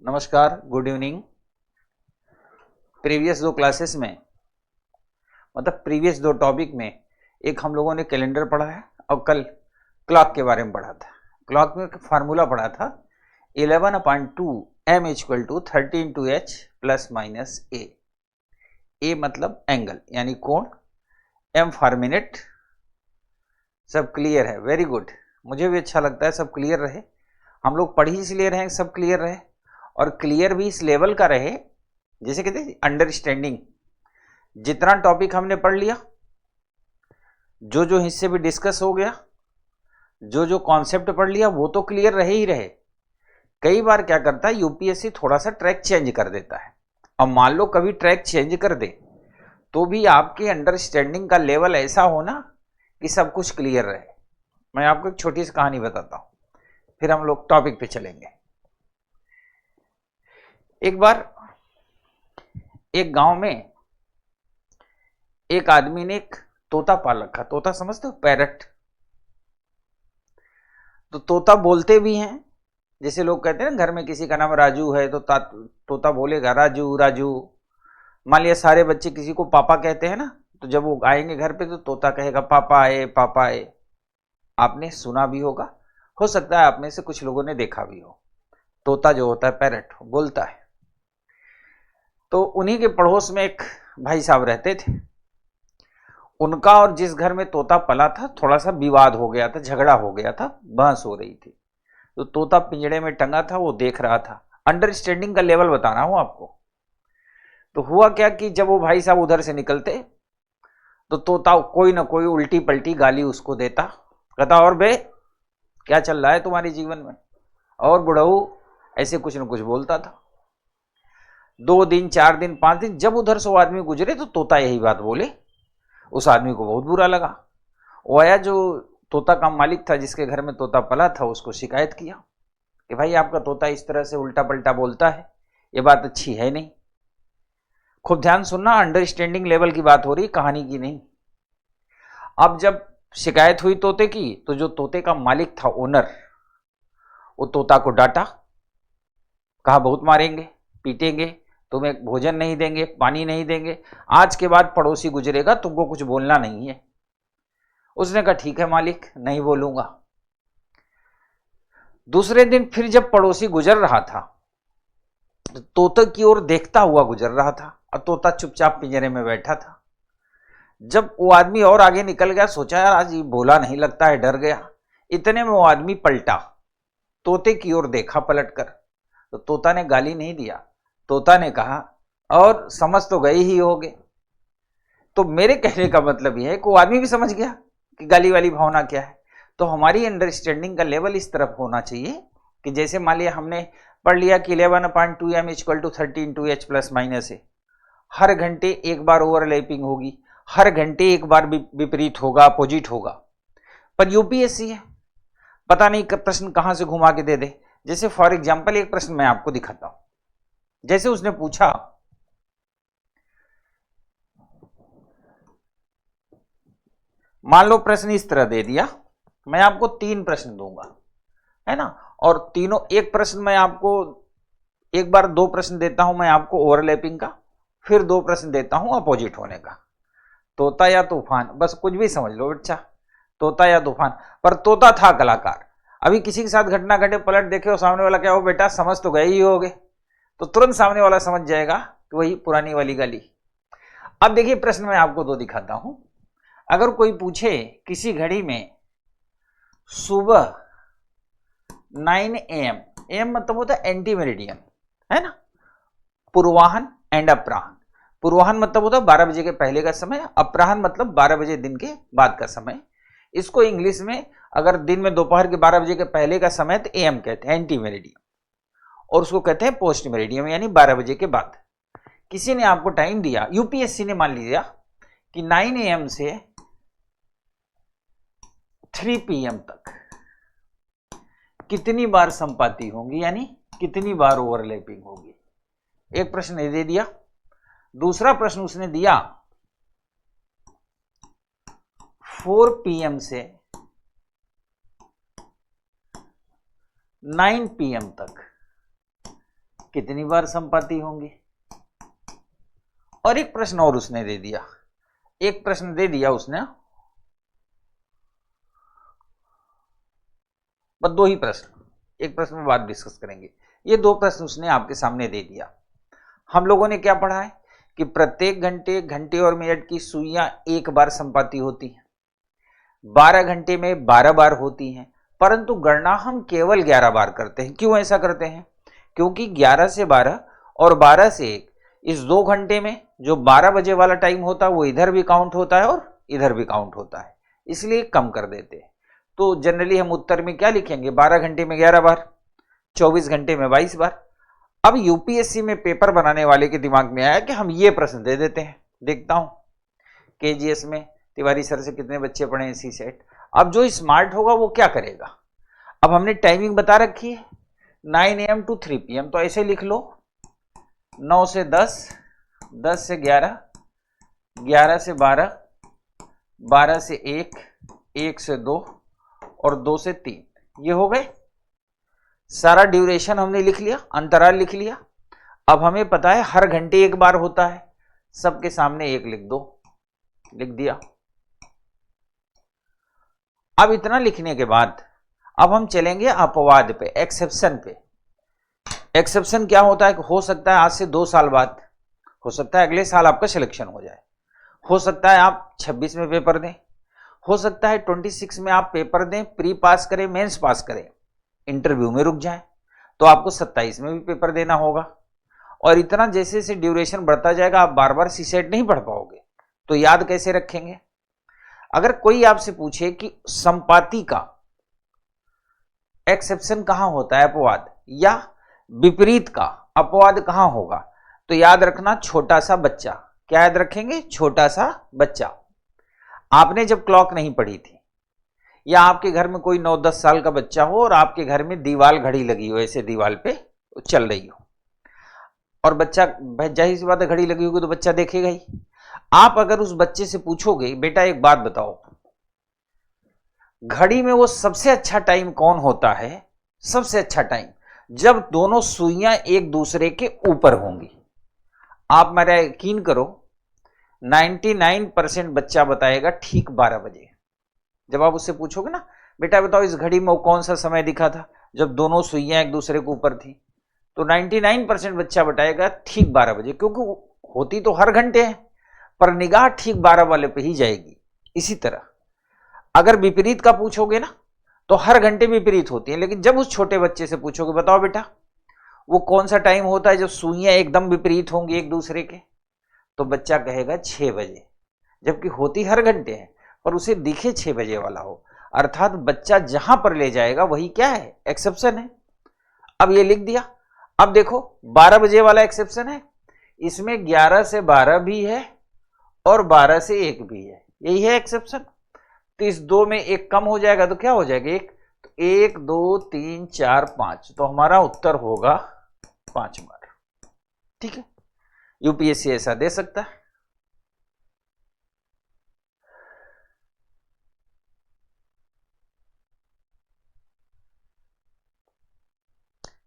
नमस्कार, good evening. Previous दो classes में मतलब प्रीवियस दो टॉपिक में एक हम लोगों ने कैलेंडर पढ़ा है और कल क्लॉक के बारे में पढ़ा था। क्लॉक में फार्मूला पढ़ा था 11/2 m = 13/h ± a। a मतलब एंगल यानी कोण, m फॉर मिनट। सब क्लियर है? वेरी गुड, मुझे भी अच्छा लगता है सब क्लियर रहे। हम लोग पढ़ ही इसलिए रहे सब क्लियर रहे, और क्लियर भी इस लेवल का रहे जैसे कहते हैं अंडरस्टैंडिंग। जितना टॉपिक हमने पढ़ लिया, जो जो हिस्से भी डिस्कस हो गया, जो जो कॉन्सेप्ट पढ़ लिया, वो तो क्लियर रहे ही रहे। कई बार क्या करता है यूपीएससी थोड़ा सा ट्रैक चेंज कर देता है, और मान लो कभी ट्रैक चेंज कर दे तो भी आपके अंडरस्टैंडिंग का लेवल ऐसा हो ना कि सब कुछ क्लियर रहे। मैं आपको एक छोटी सी कहानी बताता हूं, फिर हम लोग टॉपिक पे चलेंगे। एक बार एक गांव में एक आदमी ने एक तोता पाल रखा। तोता समझते हो? पैरट। तो तोता बोलते भी हैं, जैसे लोग कहते हैं ना घर में किसी का नाम राजू है तो तोता बोलेगा राजू राजू। मान लिया सारे बच्चे किसी को पापा कहते हैं ना, तो जब वो आएंगे घर पे तो तोता कहेगा पापा आए पापा आए। आपने सुना भी होगा, हो सकता है आप में से कुछ लोगों ने देखा भी हो। तोता जो होता है पैरट बोलता है। तो उन्हीं के पड़ोस में एक भाई साहब रहते थे। उनका और जिस घर में तोता पला था थोड़ा सा विवाद हो गया था, झगड़ा हो गया था, बहस हो रही थी। तो तोता पिंजड़े में टंगा था, वो देख रहा था। अंडरस्टैंडिंग का लेवल बता रहा हूं आपको। तो हुआ क्या कि जब वो भाई साहब उधर से निकलते तो तोता कोई ना कोई उल्टी पलटी गाली उसको देता, कहता और बे क्या चल रहा है तुम्हारे जीवन में, और बुढ़ऊ, ऐसे कुछ न कुछ बोलता था। 2 दिन 4 दिन 5 दिन जब उधर से वो आदमी गुजरे तो तोता यही बात बोले। उस आदमी को बहुत बुरा लगा। वो आया, जो तोता का मालिक था जिसके घर में तोता पला था, उसको शिकायत किया कि भाई आपका तोता इस तरह से उल्टा पलटा बोलता है, ये बात अच्छी है नहीं। खूब ध्यान सुनना, अंडरस्टैंडिंग लेवल की बात हो रही, कहानी की नहीं। अब जब शिकायत हुई तोते की, तो जो तोते का मालिक था, ओनर, वो तोता को डांटा, कहा बहुत मारेंगे पीटेंगे, तुम्हें भोजन नहीं देंगे, पानी नहीं देंगे, आज के बाद पड़ोसी गुजरेगा तुमको कुछ बोलना नहीं है। उसने कहा ठीक है मालिक, नहीं बोलूंगा। दूसरे दिन फिर जब पड़ोसी गुजर रहा था तो तोते की ओर देखता हुआ गुजर रहा था, और तोता चुपचाप पिंजरे में बैठा था। जब वो आदमी और आगे निकल गया, सोचा यार आज ये बोला नहीं, लगता है डर गया। इतने में वो आदमी पलटा, तोते की ओर देखा पलटकर, तो तोता ने गाली नहीं दिया। तोता ने कहा और समझ तो गए ही होगे। तो मेरे कहने का मतलब यह है कि वो आदमी भी समझ गया कि गाली वाली भावना क्या है। तो हमारी अंडरस्टैंडिंग का लेवल इस तरफ होना चाहिए कि जैसे मान लिया हमने पढ़ लिया कि 11/2 m = 13/h ± a। हर घंटे एक बार ओवरलैपिंग होगी, हर घंटे एक बार विपरीत होगा, अपोजिट होगा। पर यूपीएससी है, पता नहीं प्रश्न कहां से घुमा के दे दे। जैसे फॉर एग्जाम्पल एक प्रश्न मैं आपको दिखाता हूं। जैसे उसने पूछा, मान लो प्रश्न इस तरह दे दिया, मैं आपको 3 प्रश्न दूंगा, है ना, और तीनों, एक प्रश्न मैं आपको एक बार 2 प्रश्न देता हूं मैं आपको ओवरलैपिंग का, फिर 2 प्रश्न देता हूं अपोजिट होने का। तोता या तूफान, बस कुछ भी समझ लो बच्चा, तोता या तूफान। पर तोता था कलाकार। अभी किसी के साथ घटना घटे, पलट देखे और सामने वाला क्या हो, बेटा समझ तो गए ही होगे, तो तुरंत सामने वाला समझ जाएगा कि वही पुरानी वाली गाली। अब देखिए प्रश्न मैं आपको 2 दिखाता हूं। अगर कोई पूछे किसी घड़ी में सुबह 9 AM, एम मतलब होता है एंटी मेरिडियन, है ना, पूर्वाहन एंड अपराहन। पूर्वाहन मतलब होता है 12 बजे के पहले का समय, अपराहन मतलब 12 बजे दिन के बाद का समय। इसको इंग्लिश में अगर दिन में दोपहर के 12 बजे के पहले का समय तो एम कहते हैं, एंटी मेरिडियम, और उसको कहते हैं पोस्ट मेरिडियम यानी 12 बजे के बाद। किसी ने आपको टाइम दिया, यूपीएससी ने मान लिया कि 9 AM से 3 PM तक कितनी बार संपाति होंगी, यानी कितनी बार ओवरलैपिंग होगी। एक प्रश्न दे दिया। दूसरा प्रश्न उसने दिया 4 PM से 9 PM तक कितनी बार संपाति होंगे। और एक प्रश्न और उसने दे दिया, एक प्रश्न दे दिया उसने, बस 2 ही प्रश्न, एक प्रश्न में बात डिस्कस करेंगे। ये 2 प्रश्न उसने आपके सामने दे दिया। हम लोगों ने क्या पढ़ा है कि प्रत्येक घंटे, घंटे और मिनट की सुइयां एक बार संपाति होती हैं, 12 घंटे में 12 बार होती हैं, परंतु गणना हम केवल 11 बार करते हैं। क्यों ऐसा करते हैं? क्योंकि 11 से 12 और 12 से 1, इस 2 घंटे में जो 12 बजे वाला टाइम होता है वो इधर भी काउंट होता है और इधर भी काउंट होता है, इसलिए कम कर देते हैं। तो जनरली हम उत्तर में क्या लिखेंगे? 12 घंटे में 11 बार, 24 घंटे में 22 बार। अब यूपीएससी में पेपर बनाने वाले के दिमाग में आया कि हम ये प्रश्न दे देते हैं। देखता हूं केजीएस में तिवारी सर से कितने बच्चे पढ़े हैं सीसेट। अब जो स्मार्ट होगा वो क्या करेगा? अब हमने टाइमिंग बता रखी है 9 AM to 3 PM, तो ऐसे लिख लो 9 से 10, 10 से 11, 11 से 12, 12 से 1, 1 से 2 और 2 से 3। ये हो गए, सारा ड्यूरेशन हमने लिख लिया, अंतराल लिख लिया। अब हमें पता है हर घंटे 1 बार होता है, सबके सामने 1 लिख दो, लिख दिया। अब इतना लिखने के बाद अब हम चलेंगे अपवाद पे, एक्सेप्शन पे। एक्सेप्शन क्या होता है? हो सकता है आज से 2 साल बाद, हो सकता है अगले साल आपका सिलेक्शन हो जाए, हो सकता है आप 26 में पेपर दें, हो सकता है 26 में आप पेपर दें, प्री पास करें, मेंस पास करें, इंटरव्यू में रुक जाए, तो आपको 27 में भी पेपर देना होगा। और इतना जैसे जैसे ड्यूरेशन बढ़ता जाएगा आप बार बार सीसेट नहीं पढ़ पाओगे, तो याद कैसे रखेंगे? अगर कोई आपसे पूछे कि संपाति का एक्सेप्शन कहां होता है, अपवाद, या विपरीत का अपवाद कहां होगा, तो याद रखना छोटा सा बच्चा। क्या याद रखेंगे? छोटा सा बच्चा। आपने जब क्लॉक नहीं पढ़ी थी, या आपके घर में कोई 9-10 साल का बच्चा हो और आपके घर में दीवाल घड़ी लगी हो, ऐसे दीवाल पे चल रही हो, और बच्चा, जाहिर सी बात है घड़ी लगी होगी तो बच्चा देखेगा ही। आप अगर उस बच्चे से पूछोगे बेटा एक बात बताओ, घड़ी में वो सबसे अच्छा टाइम कौन होता है? सबसे अच्छा टाइम जब दोनों सुइयां एक दूसरे के ऊपर होंगी। आप मेरा यकीन करो 99% बच्चा बताएगा ठीक 12 बजे। जब आप उससे पूछोगे ना बेटा बताओ इस घड़ी में वो कौन सा समय दिखा था जब दोनों सुइयां एक दूसरे के ऊपर थी, तो 99% बच्चा बताएगा ठीक 12 बजे, क्योंकि होती तो हर घंटे है पर निगाह ठीक 12 वाले पे ही जाएगी। इसी तरह अगर विपरीत का पूछोगे ना तो हर घंटे विपरीत होती है, लेकिन जब उस छोटे बच्चे से पूछोगे बताओ बेटा वो कौन सा टाइम होता है जब सुइयां एकदम विपरीत होंगी एक दूसरे के, तो बच्चा कहेगा 6 बजे, जबकि होती हर घंटे है पर उसे दिखे 6 बजे वाला हो। अर्थात बच्चा जहां पर ले जाएगा वही क्या है? एक्सेप्शन है। अब ये लिख दिया। अब देखो 12 बजे वाला एक्सेप्शन है, इसमें 11 से 12 भी है और 12 से 1 भी है, यही है एक्सेप्शन। तो इस 2 में 1 कम हो जाएगा तो क्या हो जाएगा? 1, तो 1 2 3 4 5, तो हमारा उत्तर होगा 5 बार। ठीक है, यूपीएससी ऐसा दे सकता है।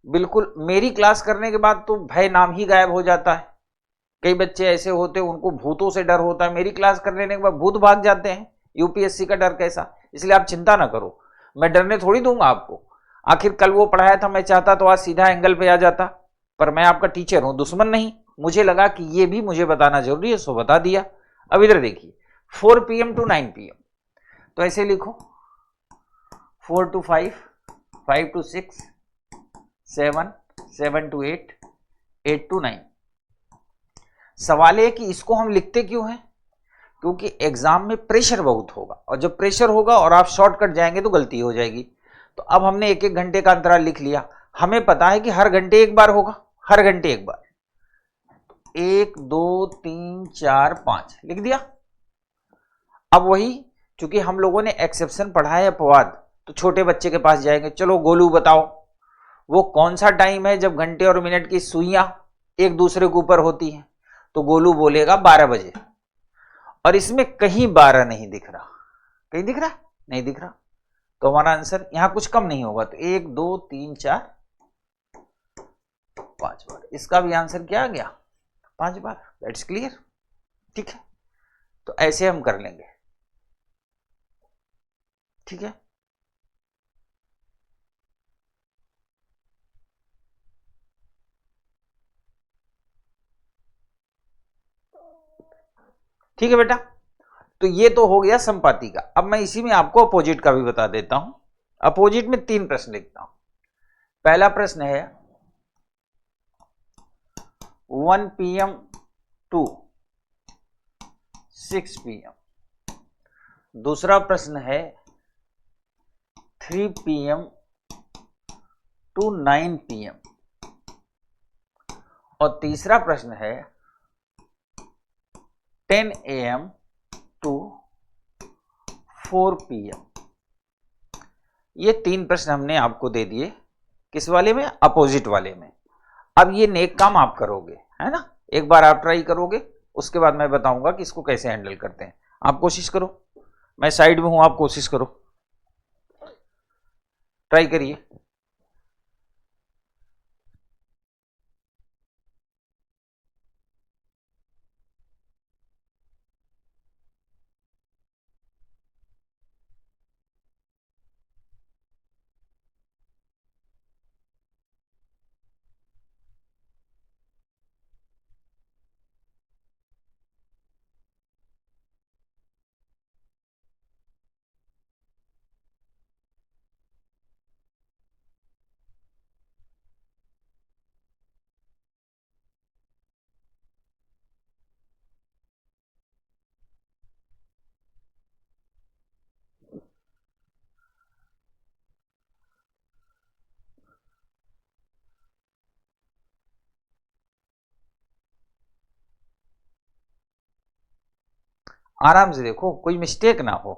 बिल्कुल, मेरी क्लास करने के बाद तो भय नाम ही गायब हो जाता है। कई बच्चे ऐसे होते हैं उनको भूतों से डर होता है, मेरी क्लास करने के बाद भूत भाग जाते हैं। यूपीएससी का डर कैसा? इसलिए आप चिंता ना करो, मैं डरने थोड़ी दूंगा आपको। आखिर कल वो पढ़ाया था, मैं चाहता तो आज सीधा एंगल पे आ जाता, पर मैं आपका टीचर हूं, दुश्मन नहीं। मुझे लगा कि ये भी मुझे बताना जरूरी है, सो बता दिया। अब इधर देखिए 4 PM to 9 PM, तो ऐसे लिखो 4 to 5, 5 to 6, 7, 7 to 8, 8 to 9। सवाल है कि इसको हम लिखते क्यों हैं? क्योंकि एग्जाम में प्रेशर बहुत होगा, और जब प्रेशर होगा और आप शॉर्टकट जाएंगे तो गलती हो जाएगी। तो अब हमने 1-1 घंटे का अंतराल लिख लिया। हमें पता है कि हर घंटे 1 बार होगा, हर घंटे 1 बार। 1 2 3 4 5 लिख दिया। अब वही, चूंकि हम लोगों ने एक्सेप्शन पढ़ा है अपवाद, तो छोटे बच्चे के पास जाएंगे। चलो गोलू बताओ वो कौन सा टाइम है जब घंटे और मिनट की सुइयां एक दूसरे के ऊपर होती हैं, तो गोलू बोलेगा 12 बजे। और इसमें कहीं 12 नहीं दिख रहा, कहीं दिख रहा? नहीं दिख रहा, तो हमारा आंसर यहां कुछ कम नहीं होगा। तो 1 2 3 4 5 बार। इसका भी आंसर क्या आ गया? 5 बार। That's clear. ठीक है, तो ऐसे हम कर लेंगे। ठीक है, ठीक है बेटा। तो ये तो हो गया संपाति का। अब मैं इसी में आपको अपोजिट का भी बता देता हूं। अपोजिट में 3 प्रश्न लिखता हूं। पहला प्रश्न है 1 PM टू 6 PM। दूसरा प्रश्न है 3 PM टू 9 PM। और तीसरा प्रश्न है 10 AM टू 4 PM। ये 3 प्रश्न हमने आपको दे दिए। किस वाले में? अपोजिट वाले में। अब ये नेक काम आप करोगे, है ना। एक बार आप ट्राई करोगे, उसके बाद मैं बताऊंगा कि इसको कैसे हैंडल करते हैं। आप कोशिश करो, मैं साइड में हूं, आप कोशिश करो, ट्राई करिए। आराम से देखो, कोई मिस्टेक ना हो।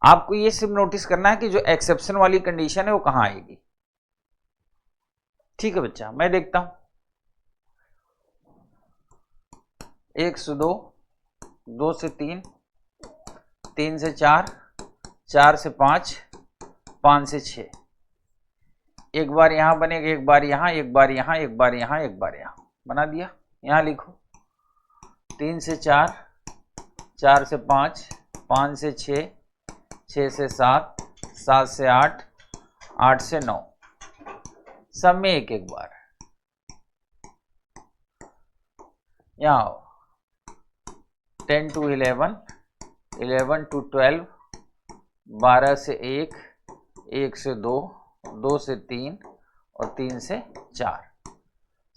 आपको ये सिर्फ नोटिस करना है कि जो एक्सेप्शन वाली कंडीशन है वो कहां आएगी। ठीक है बच्चा, मैं देखता हूं। 1 से 2, 2 से 3, 3 से 4, 4 से 5, 5 से 6। एक बार यहां बनेगा, एक बार यहां, एक बार यहां, एक बार यहां, एक बार यहां। बना दिया। यहां लिखो 3 से 4, 4 से 5, 5 से 6, 6 से 7, 7 से 8, 8 से 9। सब में एक एक बार। यहां 10 to 11, 11 to 12, 12 से 1, 1 से 2, 2 से 3 और 3 से 4।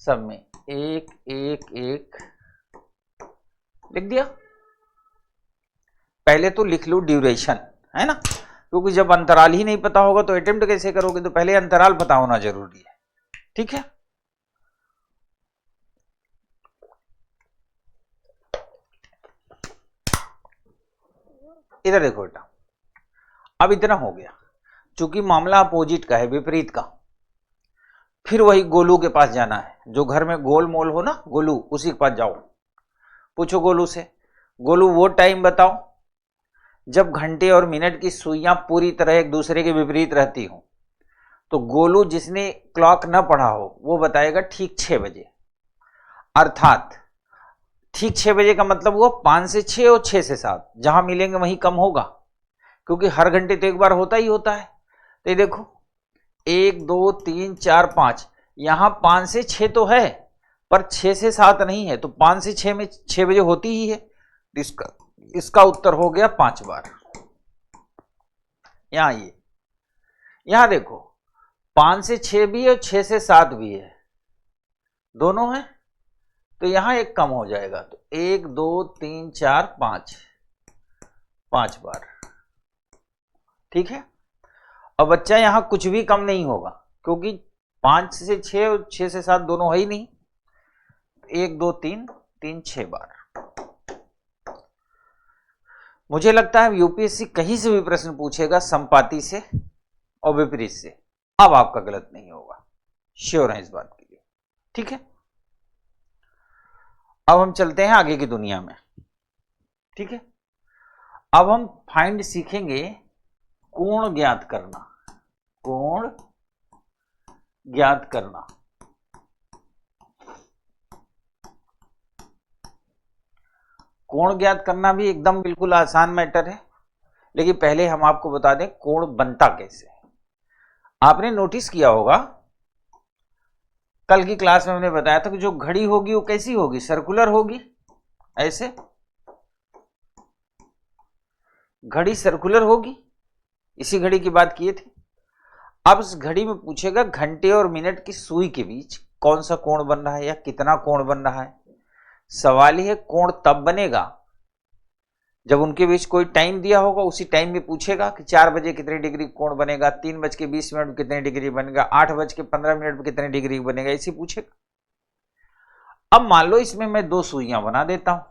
सब में एक एक एक लिख दिया। पहले तो लिख लो ड्यूरेशन, है ना, क्योंकि जब अंतराल ही नहीं पता होगा तो अटेम्प्ट कैसे करोगे। तो पहले अंतराल पता होना जरूरी है। ठीक है, इधर देखो बेटा। अब इतना हो गया। चूंकि मामला अपोजिट का है, विपरीत का, फिर वही गोलू के पास जाना है। जो घर में गोल मोल हो ना, गोलू, उसी के पास जाओ। पूछो गोलू से, गोलू वो टाइम बताओ जब घंटे और मिनट की सुइयां पूरी तरह एक दूसरे के विपरीत रहती हो। तो गोलू जिसने क्लॉक न पढ़ा हो वो बताएगा ठीक 6 बजे। अर्थात ठीक 6 बजे का मतलब हुआ 5 से 6 और 6 से 7। जहां मिलेंगे वहीं कम होगा, क्योंकि हर घंटे तो एक बार होता ही होता है। तो ये देखो 1 2 3 4 5, यहां 5 से 6 तो है पर 6 से 7 नहीं है। तो 5 से 6 में 6 बजे होती ही है। इसका उत्तर हो गया 5 बार। यहां यहां देखो 5 से 6 भी है और 6 से 7 भी है, दोनों है। तो यहां एक कम हो जाएगा। तो 1 2 3 4 5, 5 बार। ठीक है। अब बच्चा यहां कुछ भी कम नहीं होगा, क्योंकि 5 से 6 और 6 से 7 दोनों है ही नहीं। 1 2 3 3 6 बार। मुझे लगता है यूपीएससी कहीं से भी प्रश्न पूछेगा संपाति से और विपरीत से, अब आपका गलत नहीं होगा, श्योर है इस बात के लिए। ठीक है, अब हम चलते हैं आगे की दुनिया में। ठीक है, अब हम फाइंड सीखेंगे कोण ज्ञात करना। कोण ज्ञात करना। कोण ज्ञात करना भी एकदम बिल्कुल आसान मैटर है, लेकिन पहले हम आपको बता दें कोण बनता कैसे है। आपने नोटिस किया होगा कल की क्लास में हमने बताया था कि जो घड़ी होगी वो कैसी होगी, सर्कुलर होगी, ऐसे घड़ी सर्कुलर होगी, इसी घड़ी की बात किए थे। अब इस घड़ी में पूछेगा घंटे और मिनट की सुई के बीच कौन सा कोण बन रहा है या कितना कोण बन रहा है। सवाल यह है कोण तब बनेगा जब उनके बीच कोई टाइम दिया होगा, उसी टाइम में पूछेगा कि 4 बजे कितने डिग्री कोण बनेगा, 3:20 में कितने डिग्री बनेगा, 8:15 में कितने डिग्री बनेगा, इसी पूछेगा। अब मान लो इसमें मैं 2 सुइयां बना देता हूं,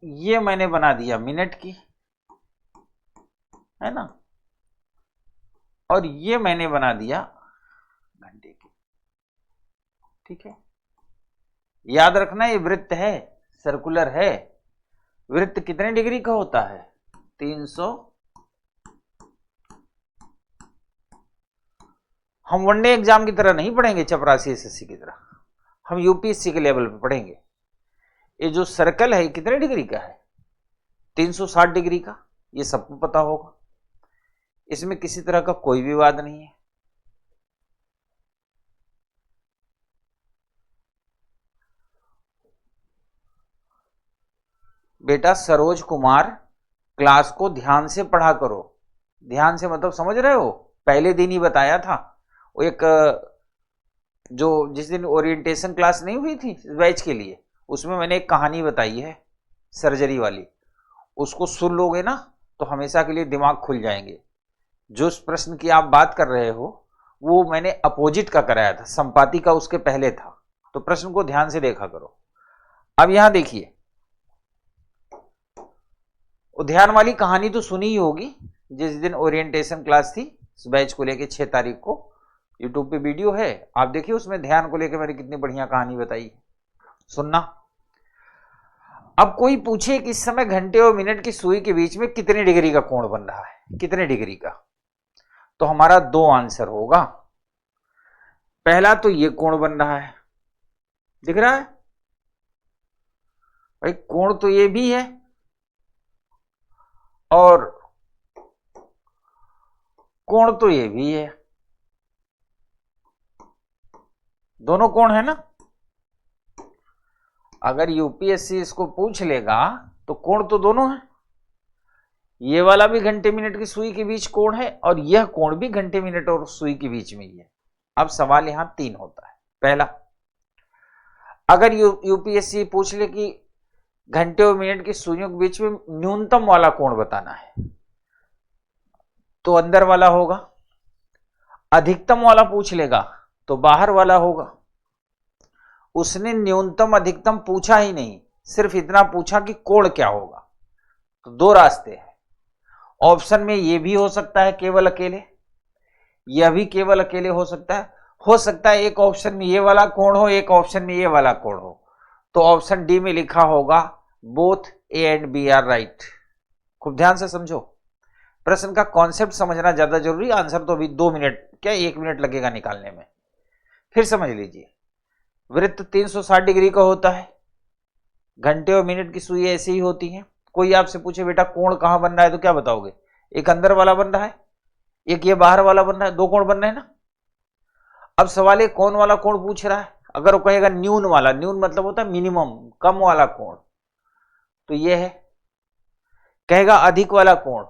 ये मैंने बना दिया मिनट की, है ना, और ये मैंने बना दिया घंटे की। ठीक है, याद रखना ये वृत्त है, सर्कुलर है। वृत्त कितने डिग्री का होता है, 300। हम वनडे एग्जाम की तरह नहीं पढ़ेंगे, चपरासी एसएससी की तरह, हम यूपीएससी के लेवल पे पढ़ेंगे। ये जो सर्कल है कितने डिग्री का है, 360 डिग्री का, ये सबको पता होगा, इसमें किसी तरह का कोई विवाद नहीं है। बेटा सरोज कुमार, क्लास को ध्यान से पढ़ा करो। ध्यान से मतलब समझ रहे हो, पहले दिन ही बताया था। वो एक जो जिस दिन ओरिएंटेशन क्लास नहीं हुई थी बैच के लिए, उसमें मैंने एक कहानी बताई है सर्जरी वाली, उसको सुन लोगे ना तो हमेशा के लिए दिमाग खुल जाएंगे। जो प्रश्न की आप बात कर रहे हो वो मैंने अपोजिट का कराया था, संपाति का उसके पहले था, तो प्रश्न को ध्यान से देखा करो। अब यहां देखिए, ध्यान वाली कहानी तो सुनी ही होगी, जिस दिन ओरिएंटेशन क्लास थी इस बैच को लेके 6 तारीख को, यूट्यूब पे वीडियो है, आप देखिए उसमें ध्यान को लेकर मैंने कितनी बढ़िया कहानी बताई, सुनना। अब कोई पूछे कि इस समय घंटे और मिनट की सुई के बीच में कितने डिग्री का कोण बन रहा है, कितने डिग्री का, तो हमारा 2 आंसर होगा। पहला तो ये कोण बन रहा है, दिख रहा है भाई, कोण तो ये भी है और कोण तो ये भी है, दोनों कोण है ना। अगर यूपीएससी इसको पूछ लेगा तो कोण तो दोनों है, ये वाला भी घंटे मिनट की सुई के बीच कोण है और यह कोण भी घंटे मिनट और सुई के बीच में ही है। अब सवाल यहां 3 होता है। पहला, अगर यूपीएससी पूछ ले कि घंटे और मिनट की सुइयों के बीच में न्यूनतम वाला कोण बताना है, तो अंदर वाला होगा। अधिकतम वाला पूछ लेगा तो बाहर वाला होगा। उसने न्यूनतम अधिकतम पूछा ही नहीं, सिर्फ इतना पूछा कि कोण क्या होगा। तो 2 रास्ते हैं, ऑप्शन में ये भी हो सकता है केवल अकेले, यह भी केवल अकेले हो सकता है। हो सकता है एक ऑप्शन में ये वाला कोण हो, एक ऑप्शन में ये वाला कोण हो, तो ऑप्शन डी में लिखा होगा both A and B are right. खूब ध्यान से समझो, प्रश्न का कॉन्सेप्ट समझना ज्यादा जरूरी, आंसर तो अभी 2 मिनट क्या 1 मिनट लगेगा निकालने में। फिर समझ लीजिए, वृत्त 360 डिग्री का होता है, घंटे और मिनट की सुई ऐसी ही होती है। कोई आपसे पूछे बेटा कोण कहां बन रहा है, तो क्या बताओगे, एक अंदर वाला बन रहा है, एक ये बाहर वाला बन रहा है, 2 कोण बन रहे हैं ना। अब सवाल है कौन वाला कोण पूछ रहा है। अगर वो कहेगा न्यून वाला, न्यून मतलब होता है मिनिमम, कम वाला कोण, तो ये है। कहेगा अधिक वाला कोण,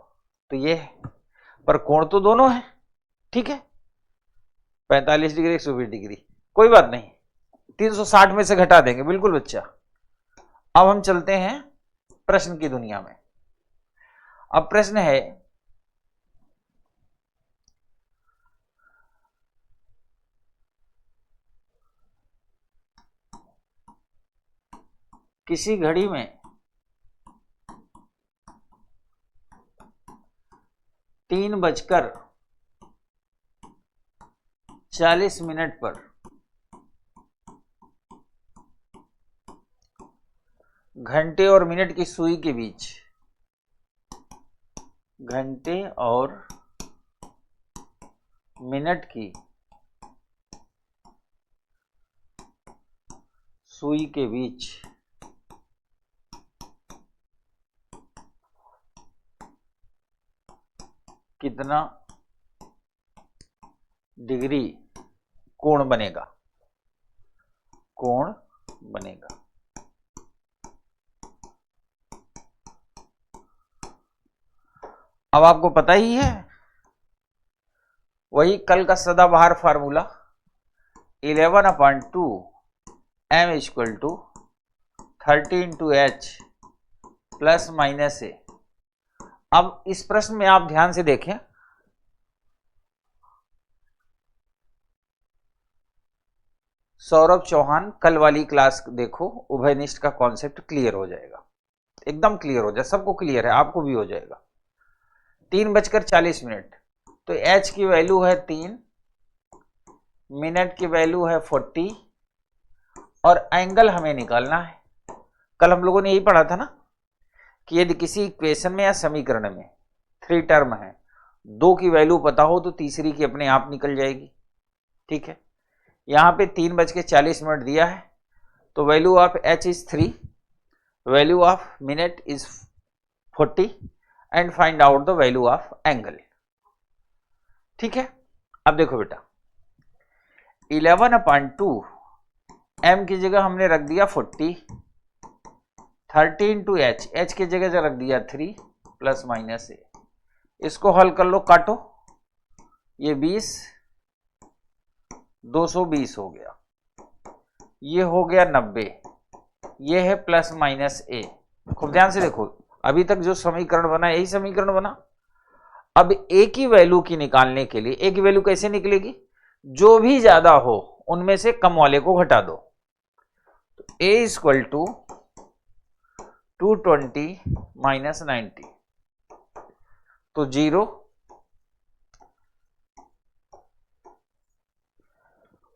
तो ये है, पर कोण तो दोनों है। ठीक है, 45 डिग्री 120 डिग्री, कोई बात नहीं, 360 में से घटा देंगे, बिल्कुल बच्चा। अब हम चलते हैं प्रश्न की दुनिया में। अब प्रश्न है, किसी घड़ी में 3:40 पर घंटे और मिनट की सुई के बीच, घंटे और मिनट की सुई के बीच कितना डिग्री कोण बनेगा, कोण बनेगा। अब आपको पता ही है वही कल का सदाबहार formula 11/2 m equal to 30 into H plus minus A. अब इस प्रश्न में आप ध्यान से देखें, सौरभ चौहान कल वाली क्लास देखो, उभयनिष्ठ का कॉन्सेप्ट क्लियर हो जाएगा, एकदम क्लियर हो जाए, सबको क्लियर है, आपको भी हो जाएगा। 3:40 तो h की वैल्यू है 3, मिनट की वैल्यू है 40 और एंगल हमें निकालना है। कल हम लोगों ने यही पढ़ा था ना कि यदि किसी इक्वेशन में या समीकरण में 3 टर्म है, 2 की वैल्यू पता हो तो तीसरी की अपने आप निकल जाएगी। ठीक है, यहां पे 3:40 दिया है, तो value of h is 3, value of minute is 40 and find out the value of angle. ठीक है, अब देखो बेटा 11/2 m की जगह हमने रख दिया 40, 30 इंटू h की जगह रख दिया 3 प्लस माइनस ए। इसको हल कर लो, काटो, ये 20 220 हो गया, ये हो गया 90, ये है प्लस माइनस ए। खूब ध्यान से देखो, अभी तक जो समीकरण बना यही समीकरण बना। अब ए की वैल्यू की निकालने के लिए, ए की वैल्यू कैसे निकलेगी, जो भी ज्यादा हो उनमें से कम वाले को घटा दो। तो ए इक्वल टू 220 माइनस 90, तो 0,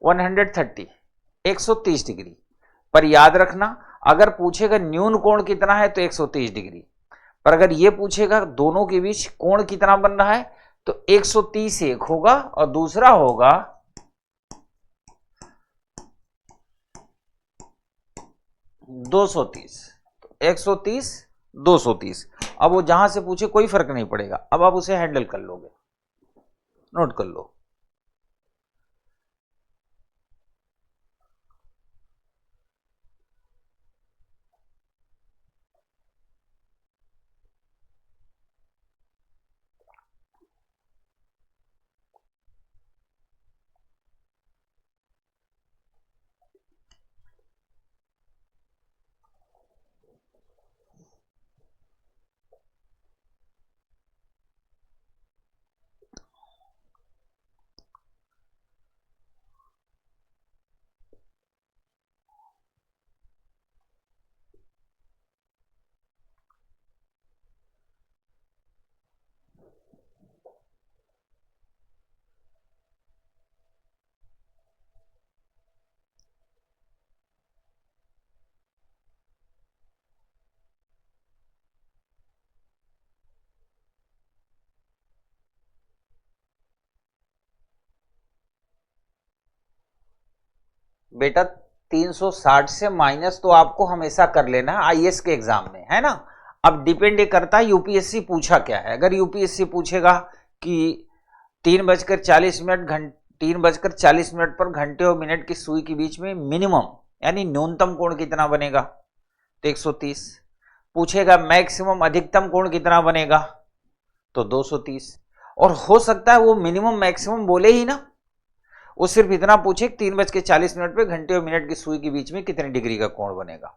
130 130 डिग्री। पर याद रखना, अगर पूछेगा न्यून कोण कितना है तो 130 डिग्री, पर अगर ये पूछेगा दोनों के बीच कोण कितना बन रहा है तो 130 एक होगा और दूसरा होगा 230। 130 230। अब वो जहां से पूछे कोई फर्क नहीं पड़ेगा, अब आप उसे हैंडल कर लोगे, नोट कर लो। बेटा 360 से माइनस तो आपको हमेशा कर लेना है आईएएस के एग्जाम में, है ना। अब डिपेंड ये करता है यूपीएससी पूछा क्या है। अगर यूपीएससी पूछेगा कि 3:40 पर घंटे और मिनट की सुई के बीच में मिनिमम यानी न्यूनतम कोण कितना बनेगा तो 130, पूछेगा मैक्सिमम अधिकतम कोण कितना बनेगा तो 230, और हो सकता है वो मिनिमम मैक्सिमम बोले ही ना, वो सिर्फ इतना पूछे 3:40 पे घंटे और मिनट की सुई के बीच में कितने डिग्री का कोण बनेगा।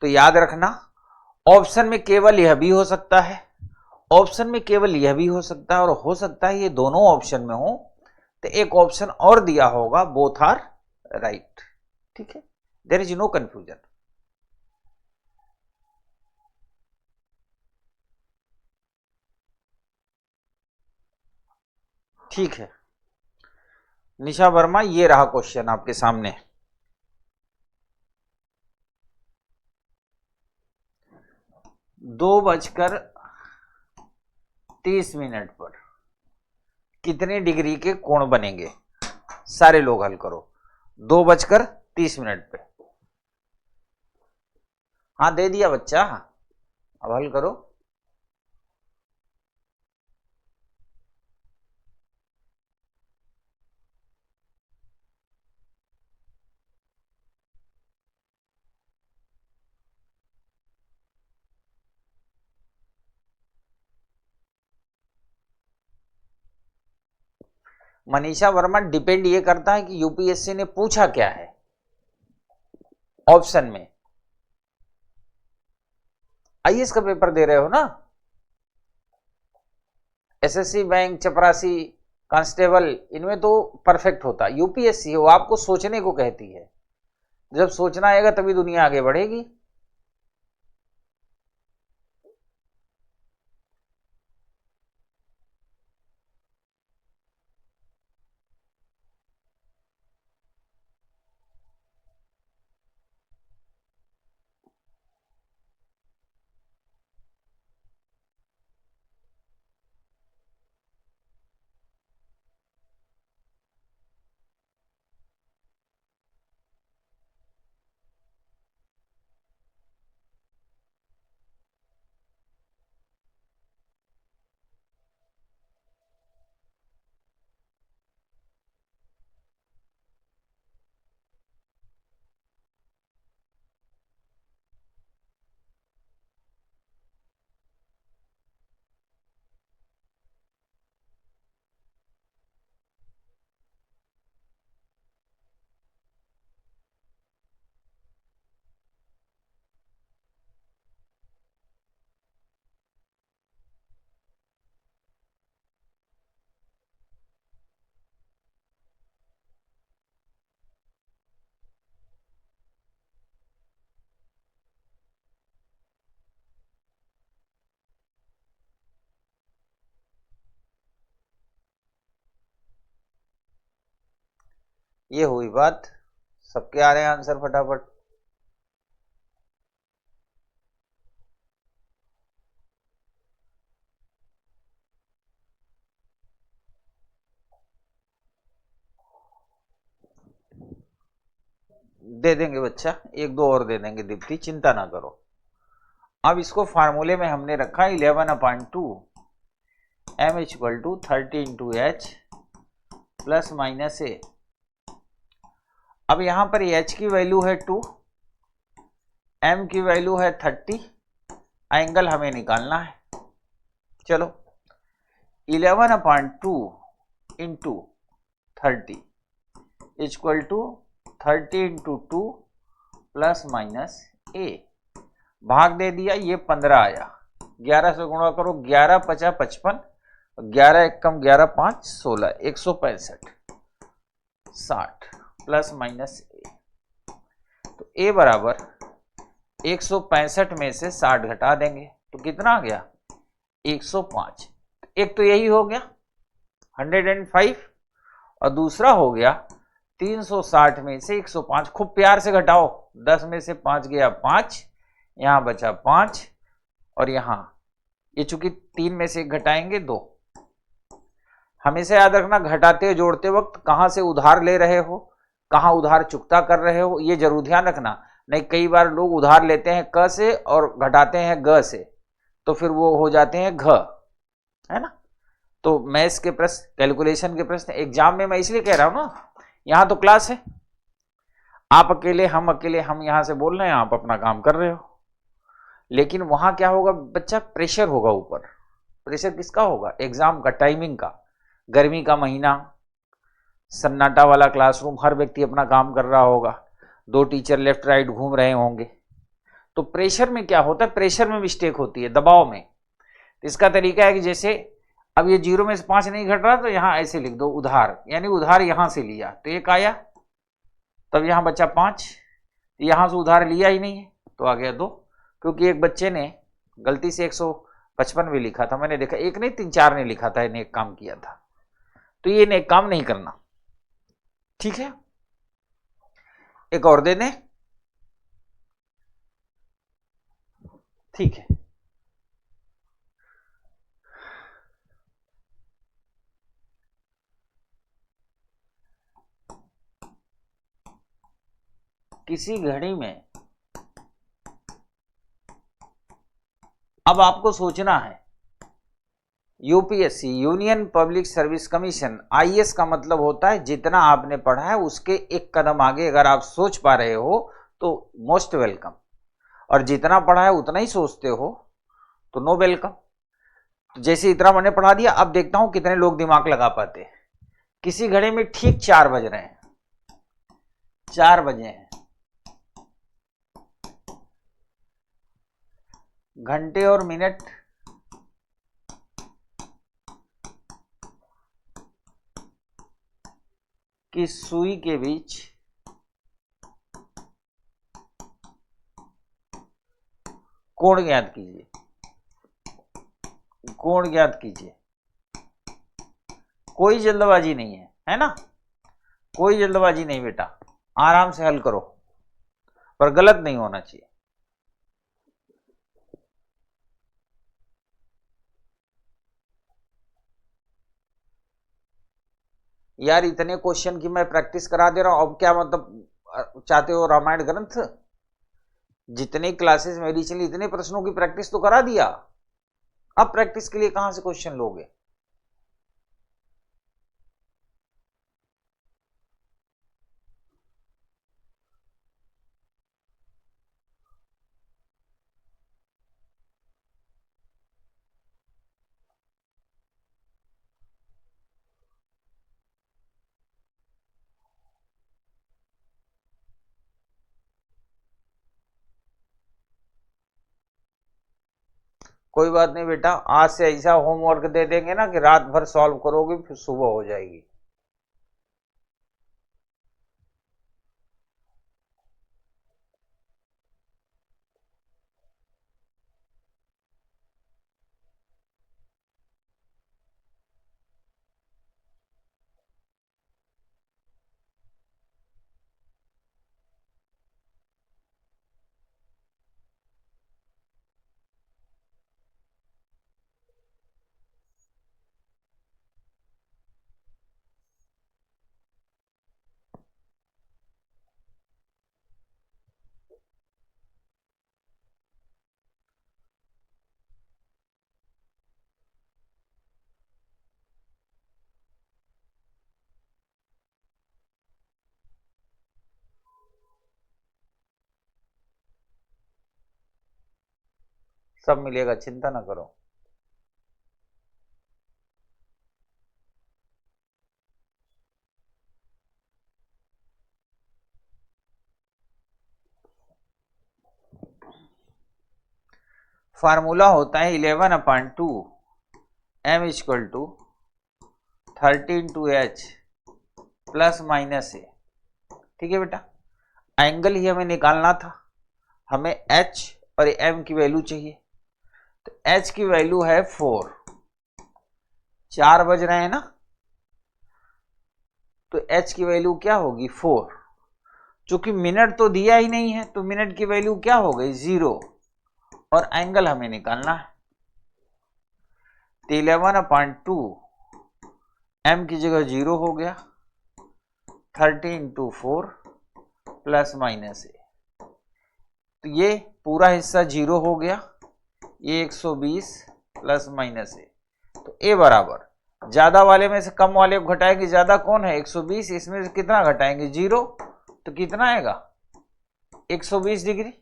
तो याद रखना, ऑप्शन में केवल यह भी हो सकता है, ऑप्शन में केवल यह भी हो सकता है, और हो सकता है ये दोनों ऑप्शन में हो, तो एक ऑप्शन और दिया होगा बोथ आर राइट। ठीक है, देयर इज नो कंफ्यूजन। ठीक है निशा वर्मा, ये रहा क्वेश्चन आपके सामने। 2:30 पर कितने डिग्री के कोण बनेंगे, सारे लोग हल करो। 2:30 पे हाँ दे दिया बच्चा, अब हल करो। मनीषा वर्मा, डिपेंड ये करता है कि यूपीएससी ने पूछा क्या है ऑप्शन में। आईएएस का पेपर दे रहे हो ना, एसएससी, बैंक, चपरासी, कांस्टेबल, इनमें तो परफेक्ट होता। यूपीएससी वो आपको सोचने को कहती है, जब सोचना आएगा तभी दुनिया आगे बढ़ेगी। ये हुई बात, सबके आ रहे हैं आंसर फटाफट। दे देंगे बच्चा, एक दो और दे देंगे दीप्ति, चिंता ना करो। अब इसको फार्मूले में हमने रखा 11/2 m equal to 30 into H plus minus A. अब यहां पर h की वैल्यू है 2, m की वैल्यू है 30, एंगल हमें निकालना है। चलो 11/2 into 30 equal to 30 into 2 plus minus A, भाग दे दिया, ये 15 आया। 11 से गुणा करो, 11 50 55, 11 एकम 11 5 16, 165 60 प्लस माइनस ए। तो ए बराबर 165 में से 60 घटा देंगे तो कितना आ गया 105। एक तो यही हो गया 105 और दूसरा हो गया 360 में से 105। खूब प्यार से घटाओ, 10 में से 5 गया 5, यहां बचा 5 और यहां ये चूंकि 3 में से 1 घटाएंगे 2। हमेशा याद रखना घटाते जोड़ते वक्त कहां से उधार ले रहे हो, कहां उधार चुकता कर रहे हो, ये जरूर ध्यान रखना। नहीं कई बार लोग उधार लेते हैं क से और घटाते हैं ग से, तो फिर वो हो जाते हैं घ, है ना। तो मैथ्स के प्रश्न, कैलकुलेशन के प्रश्न एग्जाम में मैं इसलिए कह रहा हूं ना, यहां तो क्लास है, आप अकेले हम अकेले, हम यहां से बोल रहे हैं, आप अपना काम कर रहे हो, लेकिन वहां क्या होगा बच्चा, प्रेशर होगा ऊपर। प्रेशर किसका होगा, एग्जाम का, टाइमिंग का, गर्मी का महीना, सन्नाटा वाला क्लासरूम, हर व्यक्ति अपना काम कर रहा होगा, 2 टीचर लेफ्ट राइट घूम रहे होंगे। तो प्रेशर में क्या होता है, प्रेशर में मिस्टेक होती है, दबाव में। इसका तरीका है कि जैसे अब ये 0 में से 5 नहीं घट रहा तो यहां ऐसे लिख दो उधार, यानी उधार यहां से लिया तो 1 आया, तब यहां बचा 5, यहां से उधार लिया ही नहीं है तो आ गया 2, क्योंकि एक बच्चे ने गलती से 155 भी लिखा था, मैंने देखा, एक नहीं 3-4 ने लिखा था, इन्हें एक काम किया था। तो ये नेक काम नहीं करना, ठीक है। एक और दे दें, ठीक है। किसी घड़ी में अब आपको सोचना है, UPSC union public service commission, IAS का मतलब होता है जितना आपने पढ़ा है उसके एक कदम आगे अगर आप सोच पा रहे हो तो मोस्ट वेलकम, और जितना पढ़ा है उतना ही सोचते हो तो नो वेलकम। तो जैसे इतना मैंने पढ़ा दिया, अब देखता हूं कितने लोग दिमाग लगा पाते हैं। किसी घड़ी में ठीक 4 बज रहे हैं, 4 बजे हैं, घंटे और मिनट की सुई के बीच कोण ज्ञात कीजिए, कोण ज्ञात कीजिए। कोई जल्दबाजी नहीं है ना, कोई जल्दबाजी नहीं बेटा, आराम से हल करो, पर गलत नहीं होना चाहिए। यार इतने क्वेश्चन की मैं प्रैक्टिस करा दे रहा हूं, अब क्या मतलब चाहते हो रामायण ग्रंथ? जितने क्लासेस मेरी चली इतने प्रश्नों की प्रैक्टिस तो करा दिया, अब प्रैक्टिस के लिए कहां से क्वेश्चन लोगे? कोई बात नहीं बेटा, आज से ऐसा होमवर्क दे देंगे ना कि रात भर सॉल्व करोगे फिर सुबह हो जाएगी। सब मिलेगा, चिंता ना करो। फार्मूला होता है 11/2 m equal to 13/2h plus minus A. ठीक है बेटा, एंगल ही हमें निकालना था, हमें h और m की वैल्यू चाहिए। तो h की वैल्यू है 4, 4 बज रहे हैं ना, तो h की वैल्यू क्या होगी 4। चूंकि मिनट तो दिया ही नहीं है तो मिनट की वैल्यू क्या हो गई 0, और एंगल हमें निकालना है। तो 11/2 m की जगह 0 हो गया, 13/4 प्लस माइनस ए। तो ये पूरा हिस्सा 0 हो गया, ये 120 प्लस माइनस ए। तो ए बराबर ज्यादा वाले में से कम वाले को घटाएंगे, ज्यादा कौन है 120, इसमें से कितना घटाएंगे 0, तो कितना आएगा 120 डिग्री।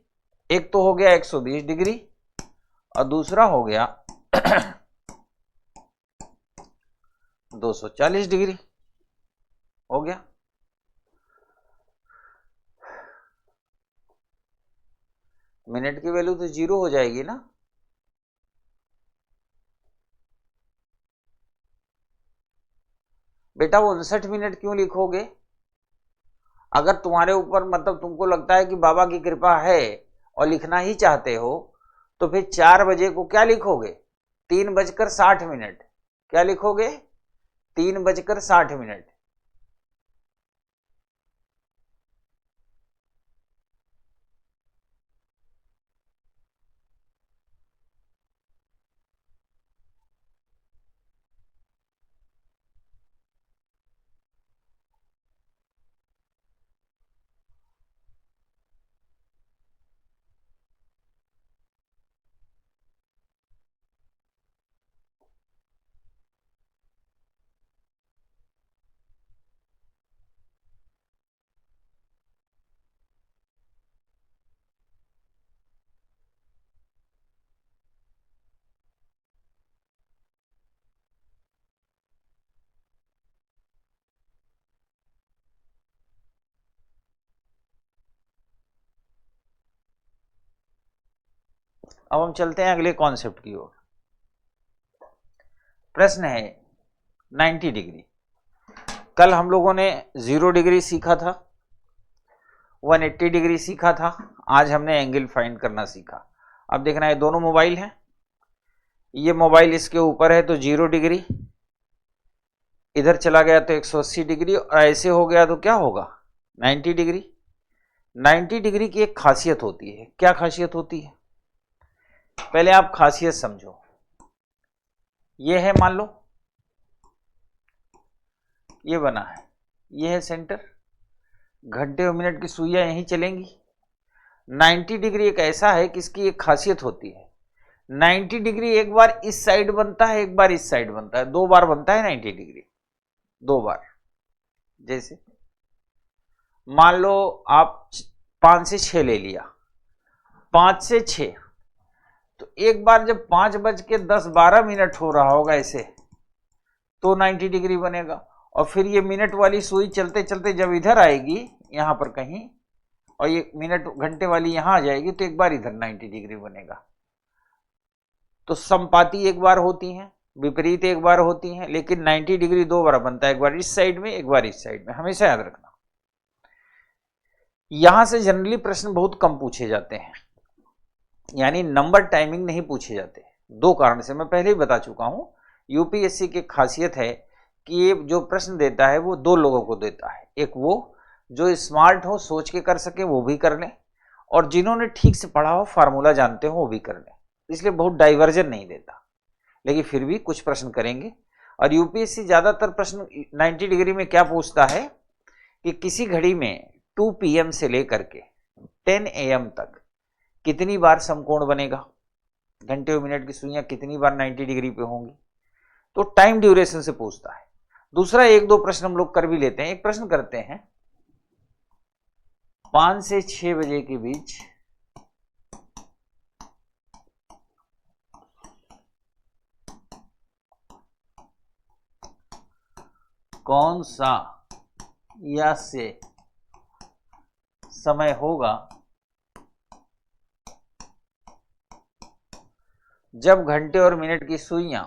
एक तो हो गया 120 डिग्री और दूसरा हो गया 240 डिग्री हो गया। मिनट की वैल्यू तो 0 हो जाएगी ना। बेटा वो 59 मिनट क्यों लिखोगे? अगर तुम्हारे ऊपर मतलब तुमको लगता है कि बाबा की कृपा है और लिखना ही चाहते हो, तो फिर 4 बजे को क्या लिखोगे 3:60। क्या लिखोगे 3:60। अब हम चलते हैं अगले कॉन्सेप्ट की ओर। प्रश्न है 90 डिग्री। कल हम लोगों ने 0 डिग्री सीखा था, 180 डिग्री सीखा था, आज हमने एंगल फाइंड करना सीखा। अब देखना है दोनों मोबाइल हैं, ये मोबाइल इसके ऊपर है तो 0 डिग्री, इधर चला गया तो 180 डिग्री, और ऐसे हो गया तो क्या होगा 90 डिग्री। 90 डिग्री की एक खासियत होती है। क्या खासियत होती है, पहले आप खासियत समझो। ये है, मान लो ये बना है, ये है सेंटर, घंटे और मिनट की सुइयां यहीं चलेंगी। 90 डिग्री एक ऐसा है कि इसकी एक खासियत होती है। 90 डिग्री एक बार इस साइड बनता है, एक बार इस साइड बनता है, 2 बार बनता है 90 डिग्री, 2 बार। जैसे मान लो आप 5 से 6 ले लिया, 5 से 6, तो एक बार जब 5:10-12 हो रहा होगा ऐसे, तो 90 डिग्री बनेगा। और फिर ये मिनट वाली सुई चलते चलते जब इधर आएगी यहां पर कहीं, और ये मिनट घंटे वाली यहां आ जाएगी, तो एक बार इधर 90 डिग्री बनेगा। तो समपाती एक बार होती हैं, विपरीत एक बार होती हैं, लेकिन 90 डिग्री 2 बार बनता है, एक बार इस साइड में, एक बार इस साइड में, हमेशा याद रखना। यहां से जनरली प्रश्न बहुत कम पूछे जाते हैं, यानी नंबर टाइमिंग नहीं पूछे जाते। 2 कारण से मैं पहले ही बता चुका हूं। यूपीएससी की खासियत है कि ये जो प्रश्न देता है वो 2 लोगों को देता है, एक वो जो स्मार्ट हो, सोच के कर सके, वो भी कर लें, और जिन्होंने ठीक से पढ़ा हो, फार्मूला जानते हो, वो भी कर लें। इसलिए बहुत डाइवर्जन नहीं देता, लेकिन फिर भी कुछ प्रश्न करेंगे। और यूपीएससी ज्यादातर प्रश्न 90 डिग्री में क्या पूछता है कि किसी घड़ी में 2 PM से लेकर के 10 AM तक कितनी बार समकोण बनेगा, घंटे और मिनट की सुइयां कितनी बार 90 डिग्री पे होंगी, तो टाइम ड्यूरेशन से पूछता है। दूसरा 1-2 प्रश्न हम लोग कर भी लेते हैं। एक प्रश्न करते हैं 5 से 6 बजे के बीच कौन सा या से समय होगा जब घंटे और मिनट की सुइयां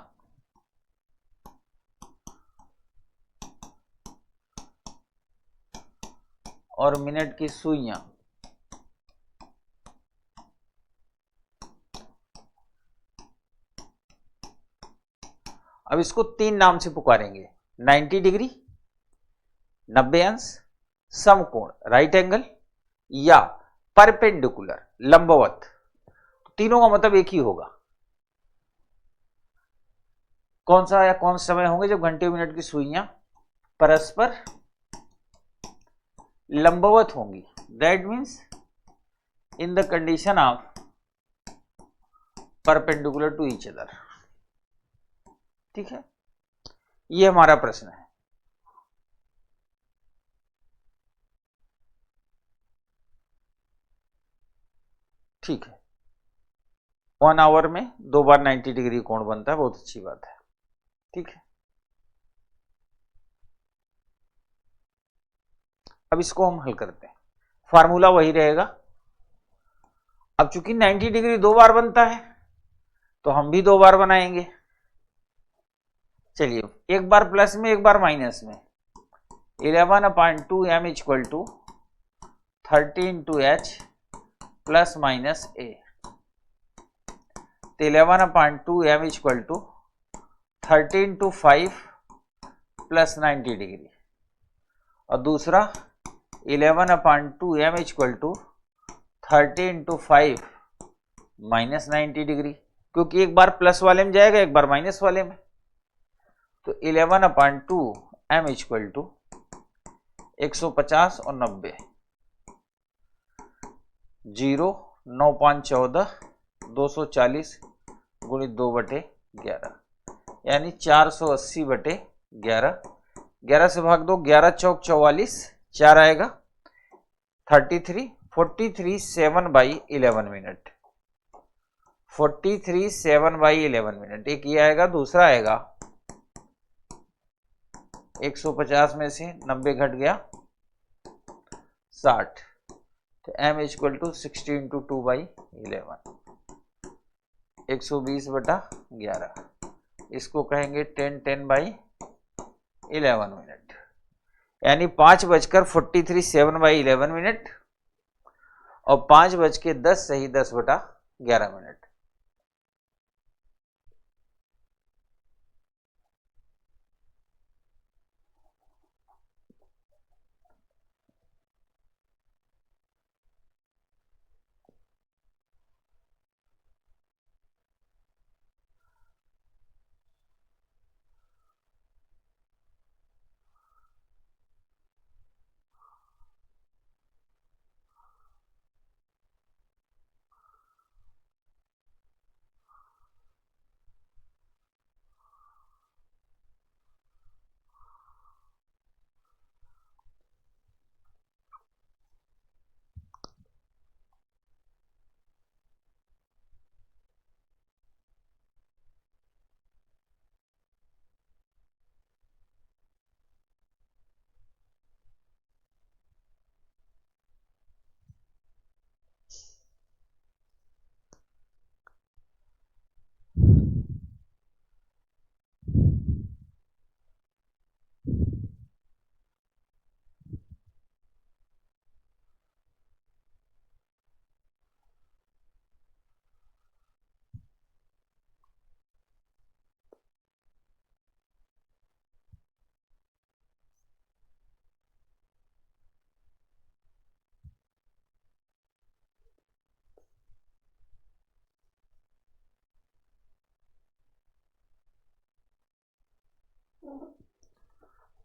और मिनट की सुइयां अब इसको 3 नाम से पुकारेंगे, 90 डिग्री, 90 अंश, समकोण राइट एंगल, या परपेंडिकुलर लंबवत। तीनों का मतलब एक ही होगा। कौन सा या कौन सा समय होंगे जब घंटे मिनट की सुइयां परस्पर लंबवत होंगी, that means in the condition of perpendicular to each other. ठीक है, ये हमारा प्रश्न है। ठीक है, 1 आवर में 2 बार 90 डिग्री कोण बनता है, बहुत अच्छी बात है। ठीक है, अब इसको हम हल करते हैं, फार्मूला वही रहेगा। अब चूंकि 90 डिग्री 2 बार बनता है तो हम भी 2 बार बनाएंगे। चलिए, एक बार प्लस में, एक बार माइनस में। 11/2 m equal to 30 into h plus minus a। 11/2 m equal to 30 into 5 plus 90 degree, और दूसरा 11/2 m equal to 30 into 5 minus 90 degree, क्योंकि एक बार प्लस वाले में जाएगा, एक बार माइनस वाले में। तो 11/2 m इक्वल टू 150 और 90, 0 9 5 14 240 गुणित 2/11, यानी 480/11। 11 से भाग दो, 11 चौक 44, 4 आएगा 33, 43 7/11 मिनट, 43 7/11 मिनट। एक ये आएगा, दूसरा आएगा 150 में से 90 घट गया 60, तो m इक्वल टू 60 into 2/11। 120/11, इसको कहेंगे 10/11 मिनट, यानी 5:43 7/11 मिनट और 5:10 सही 10/11 मिनट।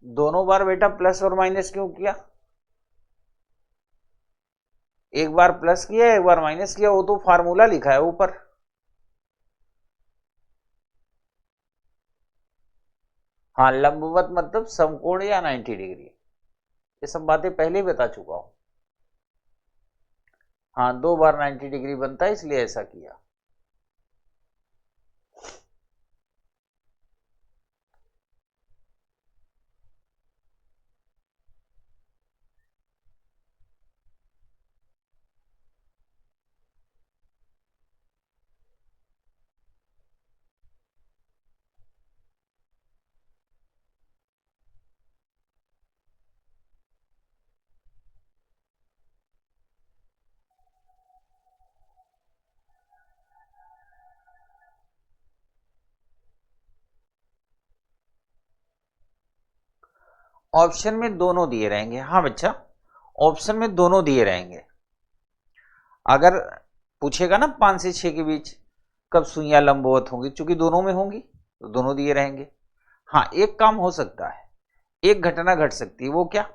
दोनों बार बेटा प्लस और माइनस क्यों किया? एक बार प्लस किया एक बार माइनस किया, वो तो फार्मूला लिखा है ऊपर। हाँ, लंबवत मतलब समकोण या 90 डिग्री, ये सब बातें पहले ही बता चुका हूं। हाँ, 2 बार 90 डिग्री बनता है इसलिए ऐसा किया। ऑप्शन में दोनों दिए रहेंगे। हाँ बच्चा, ऑप्शन में दोनों दिए रहेंगे। अगर पूछेगा ना 5 से 6 के बीच कब सुइयां लंबवत होंगी, चूंकि दोनों में होंगी तो दोनों दिए रहेंगे। हाँ, एक काम हो सकता है, एक घटना घट सकती है। वो क्या?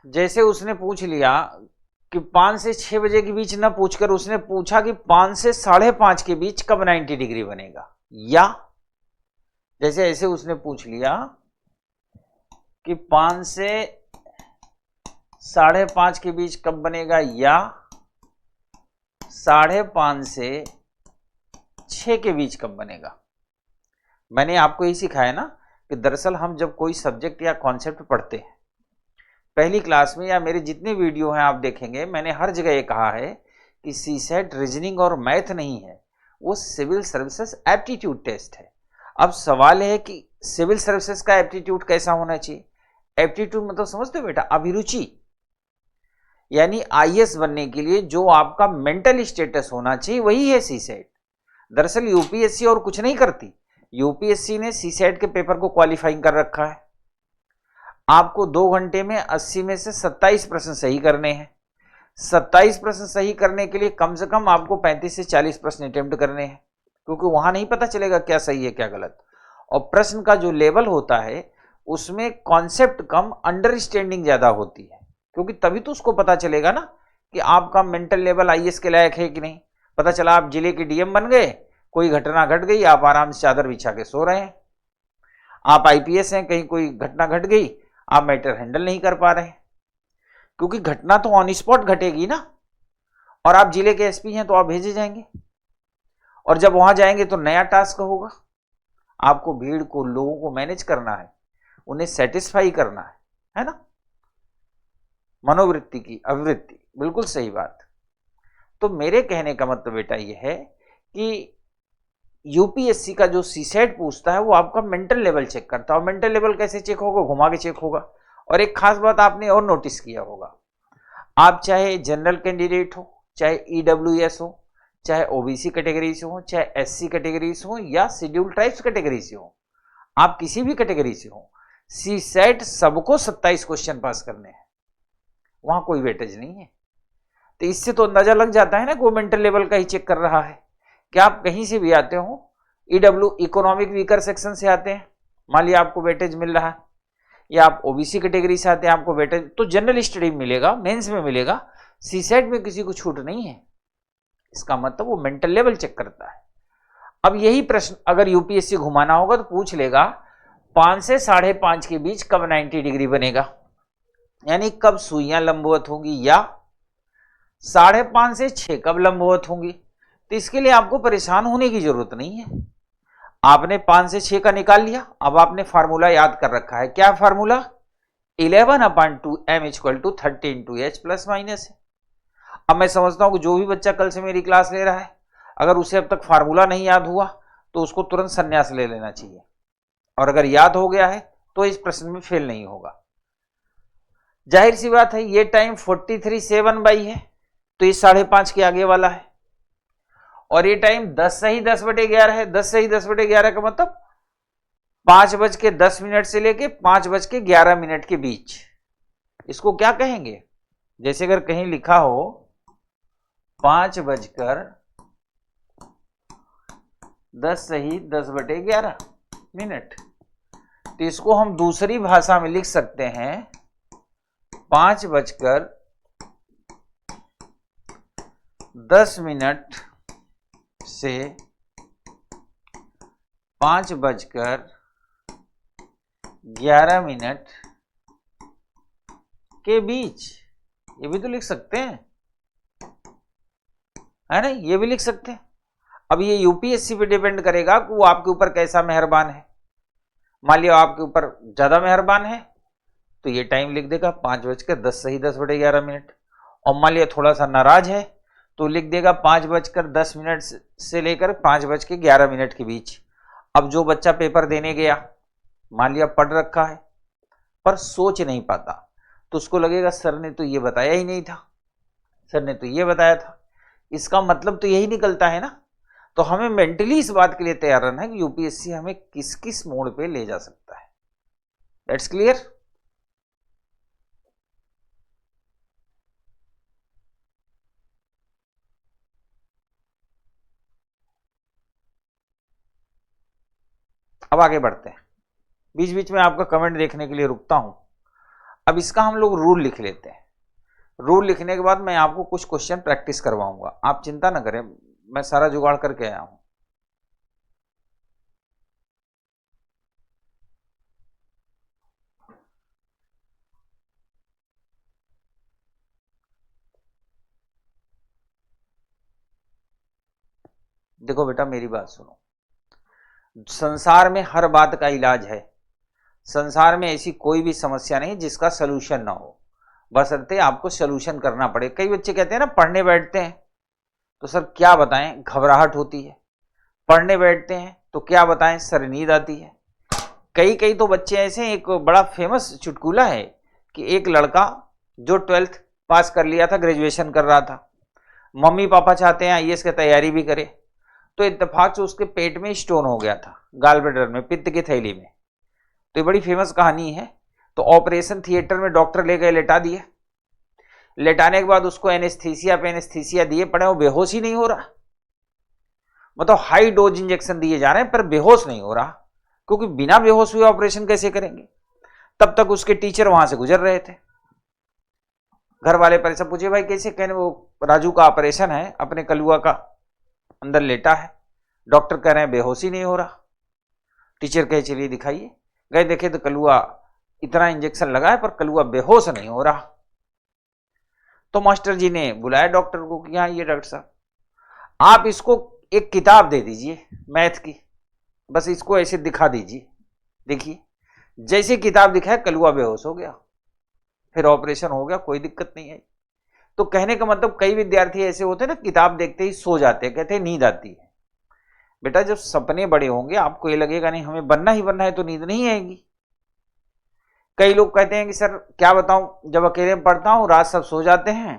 जैसे उसने पूछ लिया कि 5 से 6 बजे के बीच ना पूछकर उसने पूछा कि 5 से 5:30 के बीच कब 90 डिग्री बनेगा, या जैसे ऐसे उसने पूछ लिया कि 5 से 5:30 के बीच कब बनेगा, या 5:30 से 6 के बीच कब बनेगा। मैंने आपको यही सिखाया ना कि दरअसल हम जब कोई सब्जेक्ट या कॉन्सेप्ट पढ़ते हैं पहली क्लास में, या मेरे जितने वीडियो हैं आप देखेंगे, मैंने हर जगह ये कहा है कि सीसेट रीजनिंग और मैथ नहीं है, वो सिविल सर्विसेज एप्टीट्यूड टेस्ट है। अब सवाल है कि सिविल सर्विसेज का एप्टीट्यूड कैसा होना चाहिए। एप्टीट्यूड मतलब समझते हो बेटा, अभिरुचि, यानी आईएएस बनने के लिए जो आपका मेंटल स्टेटस होना चाहिए वही है सीसेट। दरअसल यूपीएससी और कुछ नहीं करती, यूपीएससी ने सीसेट के पेपर को क्वालिफाइंग कर रखा है। आपको 2 घंटे में 80 में से 27 प्रश्न सही करने हैं। 27 प्रश्न सही करने के लिए कम से कम आपको 35 से 40 प्रश्न अटेम्प्ट करने हैं, क्योंकि वहां नहीं पता चलेगा क्या सही है क्या गलत। और प्रश्न का जो लेवल होता है उसमें कॉन्सेप्ट कम, अंडरस्टैंडिंग ज्यादा होती है, क्योंकि तभी तो उसको पता चलेगा ना कि आपका मेंटल लेवल आईएएस के लायक है कि नहीं। पता चला आप जिले के डीएम बन गए, कोई घटना घट गई, आप आराम से चादर बिछा के सो रहे हैं। आप आईपीएस हैं, कहीं कोई घटना घट गई, आप मैटर हैंडल नहीं कर पा रहे हैं, क्योंकि घटना तो ऑन स्पॉट घटेगी ना। और आप जिले के एसपी हैं तो आप भेजे जाएंगे, और जब वहां जाएंगे तो नया टास्क होगा। आपको भीड़ को, लोगों को मैनेज करना है, उन्हें सेटिस्फाई करना है ना। मनोवृत्ति की अभिवृत्ति, बिल्कुल सही बात। तो मेरे कहने का मतलब बेटा ये है कि यूपीएससी का जो सीसेट पूछता है वो आपका मेंटल लेवल चेक करता है। और मेंटल लेवल कैसे चेक होगा? घुमा के चेक होगा। और एक खास बात आपने और नोटिस किया होगा, आप चाहे जनरल कैंडिडेट हो, चाहे ईडब्ल्यूएस हो, चाहे ओबीसी कैटेगरी से हो, चाहे एससी कैटेगरी से हो या शेड्यूल ट्राइब्स कैटेगरी से हो, आप किसी भी कैटेगरी से हो, सीसेट सबको 27 क्वेश्चन पास करने हैं, वहां कोई वेटेज नहीं है। तो इससे तो अंदाजा लग जाता है ना कि वो मेंटल लेवल का ही चेक कर रहा है। क्या आप कहीं से भी आते हो, ईडब्ल्यू इकोनॉमिक वीकर सेक्शन से आते हैं, मान लिया आपको वेटेज मिल रहा है, या आप ओबीसी कैटेगरी से आते हैं आपको वेटेज, तो जनरल स्टडी में मिलेगा, मेंस में मिलेगा, सीसेट में किसी को छूट नहीं है। इसका मतलब वो मेंटल लेवल चेक करता है। अब यही प्रश्न अगर यूपीएससी घुमाना होगा तो पूछ लेगा 5 से 5.5 के बीच कब 90 डिग्री बनेगा, यानी कब सुइयां लंबवत होंगी, या 5.5 से 6 कब लंबवत होंगी। तो इसके लिए आपको परेशान होने की जरूरत नहीं है। आपने 5 से 6 का निकाल लिया, अब आपने फार्मूला याद कर रखा है। क्या फार्मूला? 11/2m = 30 × h ± है। अब मैं समझता हूं कि जो भी बच्चा कल से मेरी क्लास ले रहा है, अगर उसे अब तक फार्मूला नहीं याद हुआ तो उसको तुरंत संन्यास ले लेना चाहिए, और अगर याद हो गया है तो इस प्रश्न में फेल नहीं होगा। जाहिर सी बात है, ये टाइम 43/7 है, तो ये 5.5 के आगे वाला है, और ये टाइम 10 सही 10/11 है। 10 सही 10/11 का मतलब 5:10 से लेके 5:11 के बीच। इसको क्या कहेंगे? जैसे अगर कहीं लिखा हो 5:10 सही 10/11, तो इसको हम दूसरी भाषा में लिख सकते हैं 5:10 से 5:11 के बीच। ये भी तो लिख सकते हैं, है ना? ये भी लिख सकते हैं। अब ये यूपीएससी पे डिपेंड करेगा कि वो आपके ऊपर कैसा मेहरबान है। मान लिया आपके ऊपर ज्यादा मेहरबान है तो ये टाइम लिख देगा 5:10 सही 10/11, और मान लिया थोड़ा सा नाराज है तो लिख देगा 5:10 से लेकर 5:11 के बीच। अब जो बच्चा पेपर देने गया, मान लिया पढ़ रखा है पर सोच नहीं पाता, तो उसको लगेगा सर ने तो ये बताया ही नहीं था, सर ने तो ये बताया था। इसका मतलब तो यही निकलता है ना। तो हमें मेंटली इस बात के लिए तैयार रहना है कि यूपीएससी हमें किस किस मोड़ पे ले जा सकता है। That's clear? अब आगे बढ़ते हैं। बीच बीच में आपका कमेंट देखने के लिए रुकता हूं। अब इसका हम लोग रूल लिख लेते हैं। रूल लिखने के बाद मैं आपको कुछ क्वेश्चन प्रैक्टिस करवाऊंगा, आप चिंता ना करें, मैं सारा जुगाड़ करके आया हूं। देखो बेटा, मेरी बात सुनो। संसार में हर बात का इलाज है। संसार में ऐसी कोई भी समस्या नहीं जिसका सलूशन ना हो, बशर्ते आपको सलूशन करना पड़े। कई बच्चे कहते हैं ना, पढ़ने बैठते हैं तो सर क्या बताएं, घबराहट होती है। पढ़ने बैठते हैं तो क्या बताएं, सर नींद आती है। कई कई तो बच्चे ऐसे, एक बड़ा फेमस चुटकुला है कि एक लड़का जो 12th पास कर लिया था, ग्रेजुएशन कर रहा था, मम्मी पापा चाहते हैं आईएएस की तैयारी भी करे, तो इत्तेफाक से उसके पेट में स्टोन हो गया था, गाल ब्लैडर में, पित्त की थैली में। तो ये बड़ी फेमस कहानी है। तो ऑपरेशन थिएटर में डॉक्टर ले गए, लेटा दिए। लेटाने के बाद उसको एनेस्थीसिया पे एनेस्थीसिया दिए पड़े, वो बेहोश ही नहीं हो रहा। मतलब हाई डोज इंजेक्शन दिए जा रहे हैं पर बेहोश नहीं हो रहा, क्योंकि बिना बेहोश हुए ऑपरेशन कैसे करेंगे। तब तक उसके टीचर वहां से गुजर रहे थे। घर वाले परेशान, पूछे भाई कैसे? कहने वो राजू का ऑपरेशन है, अपने कलुआ का अंदर लेटा है, डॉक्टर कह रहे हैं बेहोशी नहीं हो रहा। टीचर कहे चलिए दिखाइए। गए देखे तो कलुआ, इतना इंजेक्शन लगा है पर कलुआ बेहोश नहीं हो रहा। तो मास्टर जी ने बुलाया डॉक्टर को कि हाँ ये डॉक्टर साहब, आप इसको एक किताब दे दीजिए मैथ की, बस इसको ऐसे दिखा दीजिए। देखिए जैसे किताब दिखाया कलुआ बेहोश हो गया, फिर ऑपरेशन हो गया, कोई दिक्कत नहीं है। तो कहने का मतलब कई विद्यार्थी ऐसे होते हैं ना, किताब देखते ही सो जाते हैं, कहते हैं नींद आती है। बेटा जब सपने बड़े होंगे आपको ये लगेगा नहीं हमें बनना ही बनना है, तो नींद नहीं आएगी। कई लोग कहते हैं कि सर क्या बताऊं, जब अकेले में पढ़ता हूं रात सब सो जाते हैं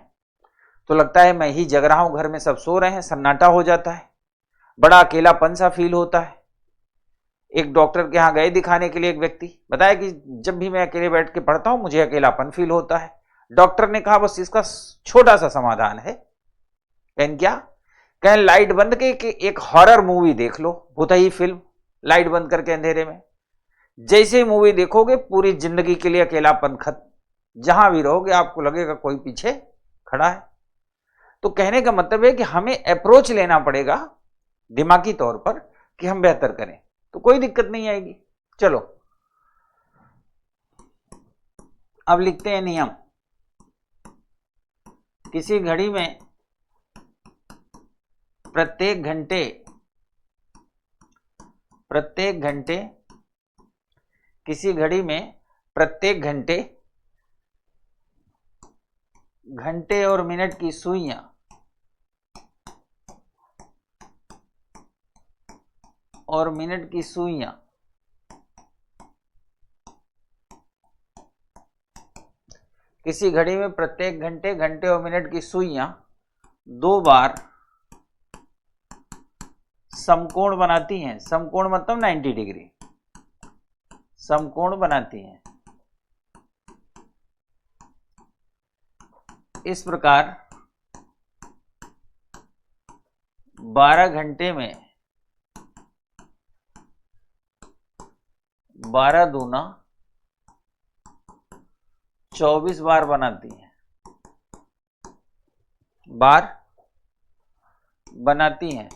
तो लगता है मैं ही जग रहा हूं, घर में सब सो रहे हैं, सन्नाटा हो जाता है, बड़ा अकेलापन सा फील होता है। एक डॉक्टर के यहां गए दिखाने के लिए, एक व्यक्ति बताया कि जब भी मैं अकेले बैठ के पढ़ता हूं मुझे अकेलापन फील होता है। डॉक्टर ने कहा बस इसका छोटा सा समाधान है। कहन क्या? कहें लाइट बंद के एक हॉरर मूवी देख लो, भूतई फिल्म, लाइट बंद करके अंधेरे में। जैसे ही मूवी देखोगे पूरी जिंदगी के लिए अकेलापन खत्म, जहां भी रहोगे आपको लगेगा कोई पीछे खड़ा है। तो कहने का मतलब है कि हमें अप्रोच लेना पड़ेगा दिमागी तौर पर कि हम बेहतर करें, तो कोई दिक्कत नहीं आएगी। चलो अब लिखते हैं नियम। किसी घड़ी में प्रत्येक घंटे किसी घड़ी में प्रत्येक घंटे और मिनट की सुइयां किसी घड़ी में प्रत्येक घंटे और मिनट की सुइयां 2 बार समकोण बनाती हैं। समकोण मतलब 90 डिग्री समकोण बनाती हैं। इस प्रकार 12 घंटे में 12 दूना 24 बार बनाती हैं,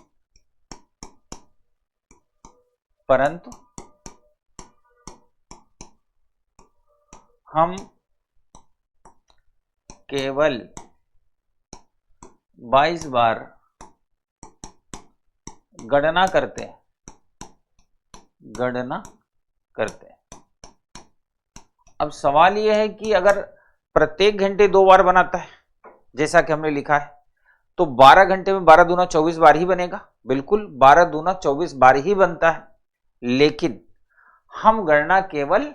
परंतु हम केवल 22 बार गणना करते हैं। अब सवाल यह है कि अगर प्रत्येक घंटे 2 बार बनाता है जैसा कि हमने लिखा है, तो 12 घंटे में 12 दूना 24 बार ही बनेगा। बिल्कुल 12 दूना 24 बार ही बनता है, लेकिन हम गणना केवल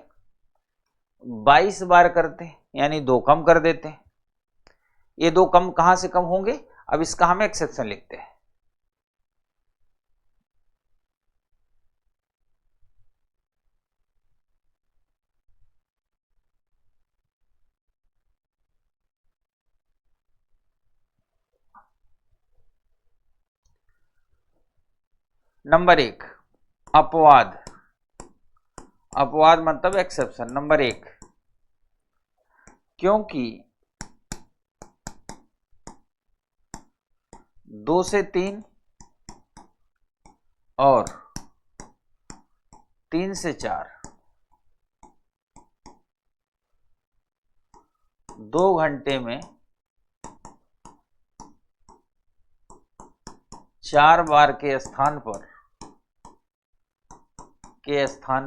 22 बार करते हैं, यानी 2 कम कर देते हैं। ये 2 कम कहां से कम होंगे? अब इसका हम एक्सेप्शन लिखते हैं। नंबर 1 अपवाद मतलब एक्सेप्शन। नंबर 1, क्योंकि 2 से 3 और 3 से 4 2 घंटे में 4 बार के स्थान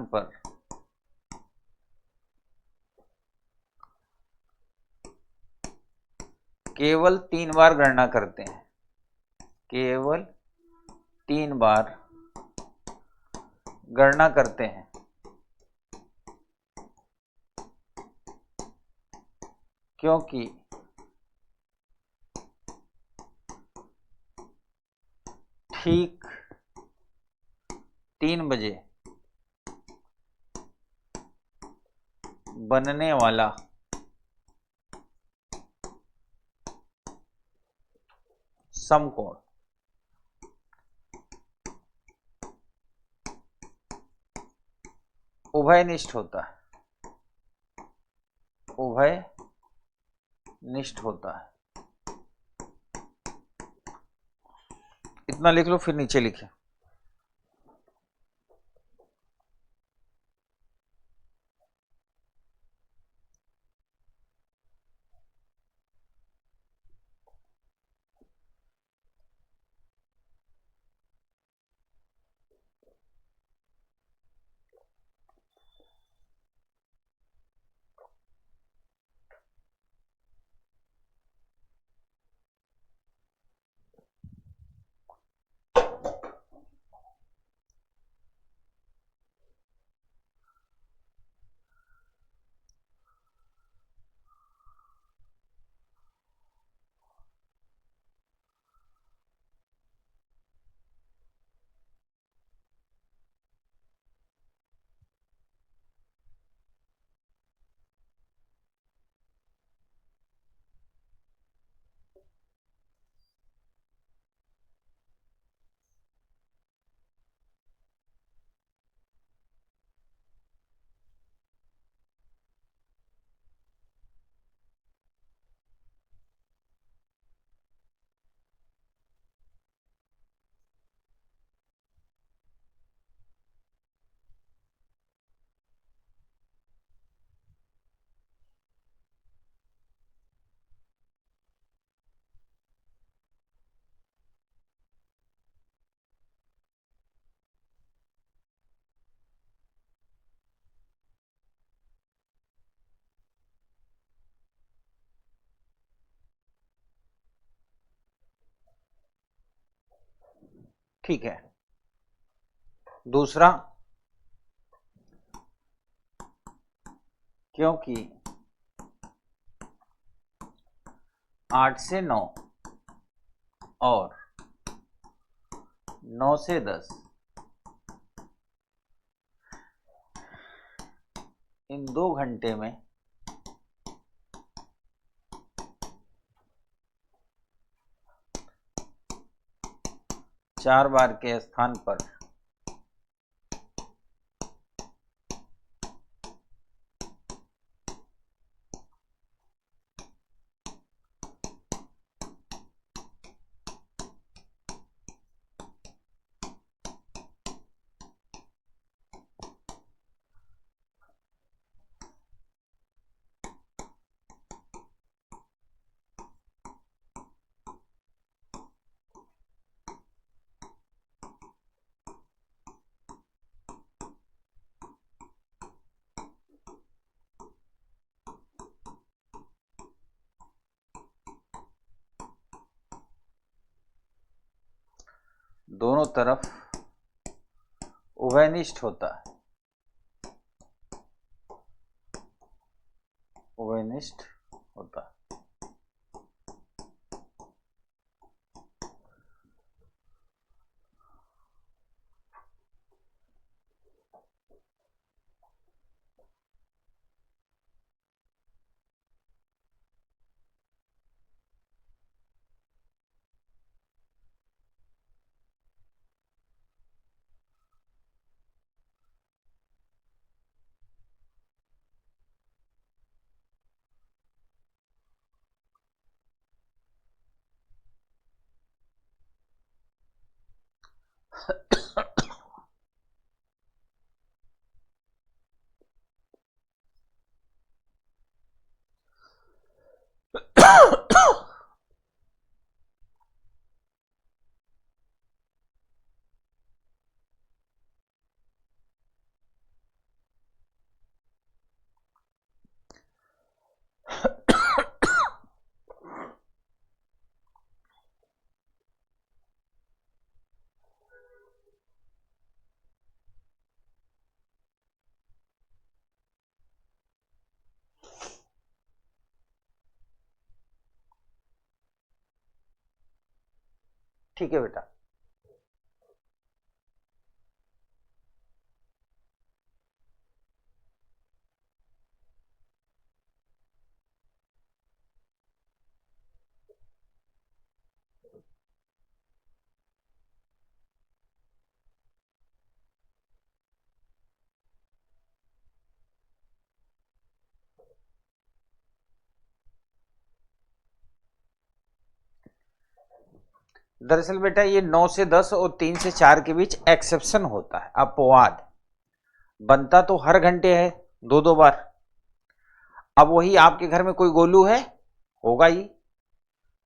पर केवल 3 बार गणना करते हैं। केवल 3 बार गणना करते हैं, क्योंकि ठीक 3 बजे बनने वाला समकोण उभयनिष्ठ होता है। इतना लिख लो, फिर नीचे लिखे। ठीक है। दूसरा, क्योंकि 8 से 9 और 9 से 10 इन 2 घंटे में चार बार के स्थान पर दोनों तरफ उभयनिष्ठ होता है, उभयनिष्ठ होता है। ठीक है बेटा। दरअसल बेटा ये 9 से 10 और 3 से 4 के बीच एक्सेप्शन होता है, अपवाद। बनता तो हर घंटे है, दो दो बार। अब वही आपके घर में कोई गोलू है, होगा ही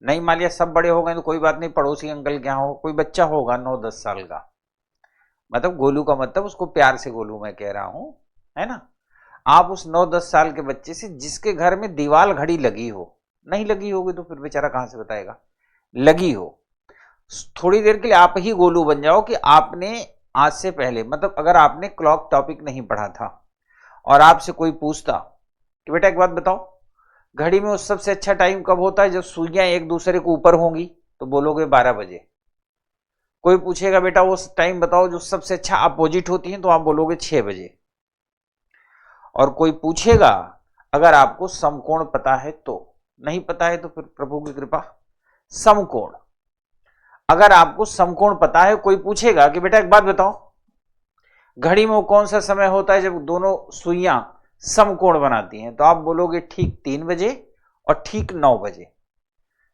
नहीं। मान लिया सब बड़े हो गए तो कोई बात नहीं, पड़ोसी अंकल के यहाँ हो कोई बच्चा होगा 9-10 साल का, मतलब गोलू का मतलब उसको प्यार से गोलू मैं कह रहा हूं, है ना। आप उस 9-10 साल के बच्चे से जिसके घर में दीवाल घड़ी लगी हो, नहीं लगी होगी तो फिर बेचारा कहां से बताएगा, लगी हो, थोड़ी देर के लिए आप ही गोलू बन जाओ कि आपने आज से पहले, मतलब अगर आपने क्लॉक टॉपिक नहीं पढ़ा था और आपसे कोई पूछता कि बेटा एक बात बताओ, घड़ी में उस सबसे अच्छा टाइम कब होता है जब सुइयां एक दूसरे के ऊपर होंगी, तो बोलोगे 12 बजे। कोई पूछेगा बेटा वो टाइम बताओ जो सबसे अच्छा अपोजिट होती है, तो आप बोलोगे 6 बजे। और कोई पूछेगा अगर आपको समकोण पता है तो, नहीं पता है तो फिर प्रभु की कृपा समकोण। अगर आपको समकोण पता है, कोई पूछेगा कि बेटा एक बात बताओ घड़ी में वो कौन सा समय होता है जब दोनों सुइयां समकोण बनाती हैं, तो आप बोलोगे ठीक 3 बजे और ठीक 9 बजे।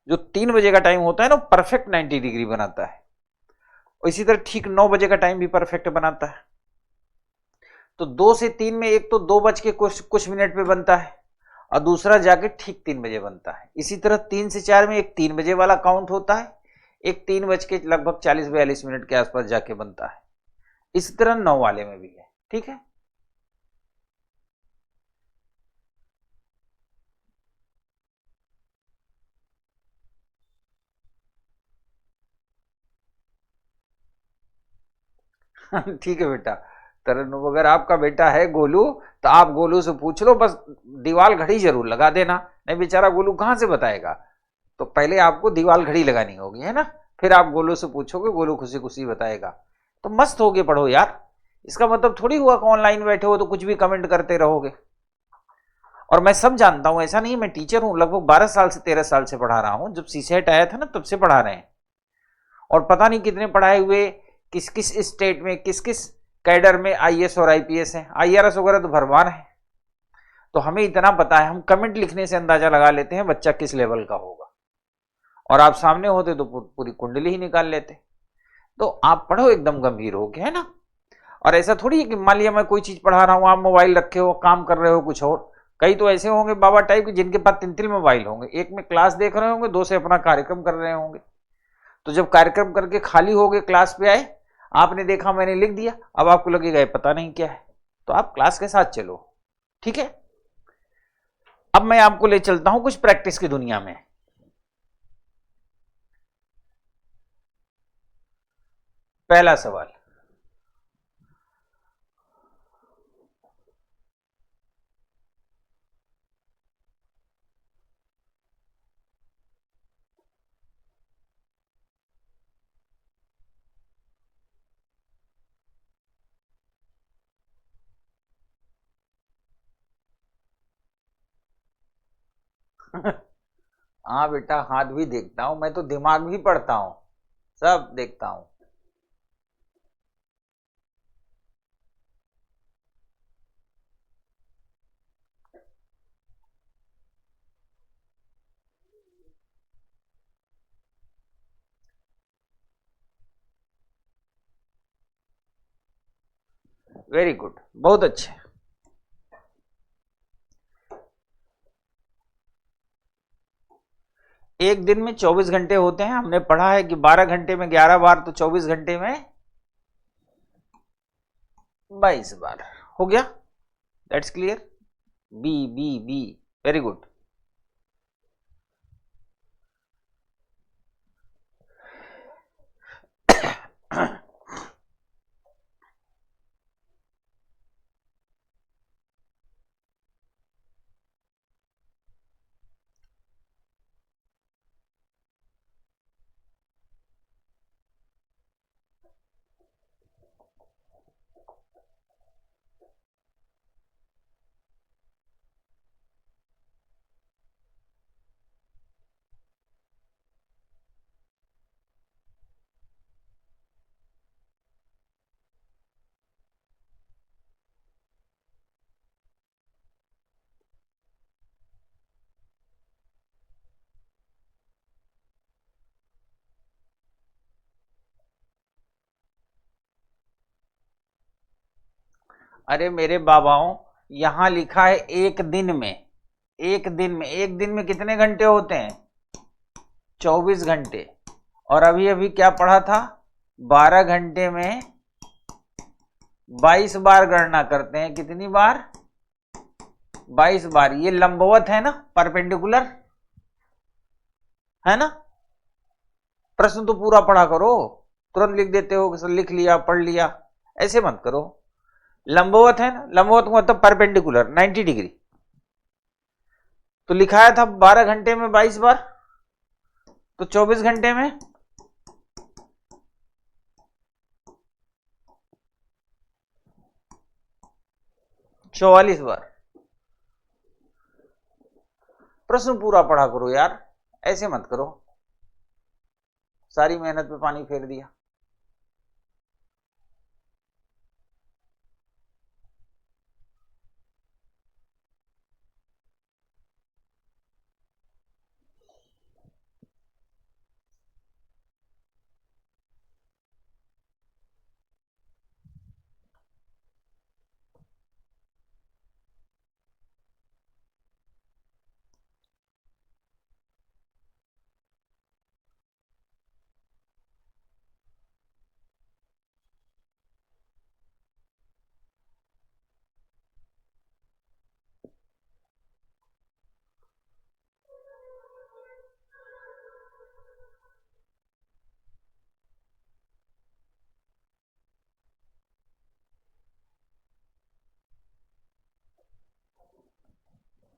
जो 3 बजे का टाइम होता है ना परफेक्ट 90 डिग्री बनाता है, और इसी तरह ठीक 9 बजे का टाइम भी परफेक्ट बनाता है। तो 2 से 3 में एक तो 2 बज के कुछ मिनट पे बनता है और दूसरा जाके ठीक 3 बजे बनता है। इसी तरह 3 से 4 में एक 3 बजे वाला काउंट होता है, एक 3 बज के लगभग 40-42 मिनट के आसपास जाके बनता है। इसी तरह 9 वाले में भी है, ठीक है। ठीक है बेटा। तरन्नुम, अगर आपका बेटा है गोलू तो आप गोलू से पूछ लो, बस दीवार घड़ी जरूर लगा देना, नहीं बेचारा गोलू कहां से बताएगा। तो पहले आपको दीवार घड़ी लगानी होगी, है ना, फिर आप गोलू से पूछोगे, गोलू खुशी खुशी बताएगा। तो मस्त होके पढ़ो यार, इसका मतलब थोड़ी हुआ कि ऑनलाइन बैठे हो तो कुछ भी कमेंट करते रहोगे। और मैं सब जानता हूं, ऐसा नहीं, मैं टीचर हूं, लगभग 12 साल से 13 साल से पढ़ा रहा हूं, जब सीसेट आया था ना तब से पढ़ा रहे हैं। और पता नहीं कितने पढ़ाए हुए, किस किस स्टेट में किस किस कैडर में आईएएस और आईपीएस है, आईआरएस वगैरह तो भरवान है। तो हमें इतना पता है, हम कमेंट लिखने से अंदाजा लगा लेते हैं बच्चा किस लेवल का होगा। और आप सामने होते तो पूरी कुंडली ही निकाल लेते। तो आप पढ़ो एकदम गंभीर हो के, है ना। और ऐसा थोड़ी है कि मान लिया मैं कोई चीज पढ़ा रहा हूं, आप मोबाइल रखे हो काम कर रहे हो कुछ और। कई तो ऐसे होंगे बाबा टाइप के जिनके पास 3 3 मोबाइल होंगे, एक में क्लास देख रहे होंगे, 2 से अपना कार्यक्रम कर रहे होंगे। तो जब कार्यक्रम करके खाली हो गए, क्लास पे आए, आपने देखा मैंने लिख दिया, अब आपको लगेगा ये पता नहीं क्या है। तो आप क्लास के साथ चलो, ठीक है। अब मैं आपको ले चलता हूं कुछ प्रैक्टिस की दुनिया में। पहला सवाल, हाँ बेटा, हाथ भी देखता हूं मैं, तो दिमाग भी पढ़ता हूं, सब देखता हूं। वेरी गुड, बहुत अच्छे। एक दिन में 24 घंटे होते हैं, हमने पढ़ा है कि 12 घंटे में 11 बार, तो 24 घंटे में 22 बार हो गया। That's clear. B B B, very good. अरे मेरे बाबाओं, यहां लिखा है एक दिन में, एक दिन में, एक दिन में कितने घंटे होते हैं? 24 घंटे। और अभी अभी क्या पढ़ा था? 12 घंटे में 22 बार गणना करते हैं। कितनी बार? 22 बार। ये लंबवत है ना, परपेंडिकुलर है ना। प्रश्न तो पूरा पढ़ा करो, तुरंत लिख देते हो कि सर लिख लिया पढ़ लिया, ऐसे मत करो। लंबवत है ना, लंबवत का मतलब परपेंडिकुलर 90 डिग्री। तो लिखाया था 12 घंटे में 22 बार, तो 24 घंटे में 44 बार। प्रश्न पूरा पढ़ा करो यार, ऐसे मत करो, सारी मेहनत पे पानी फेर दिया।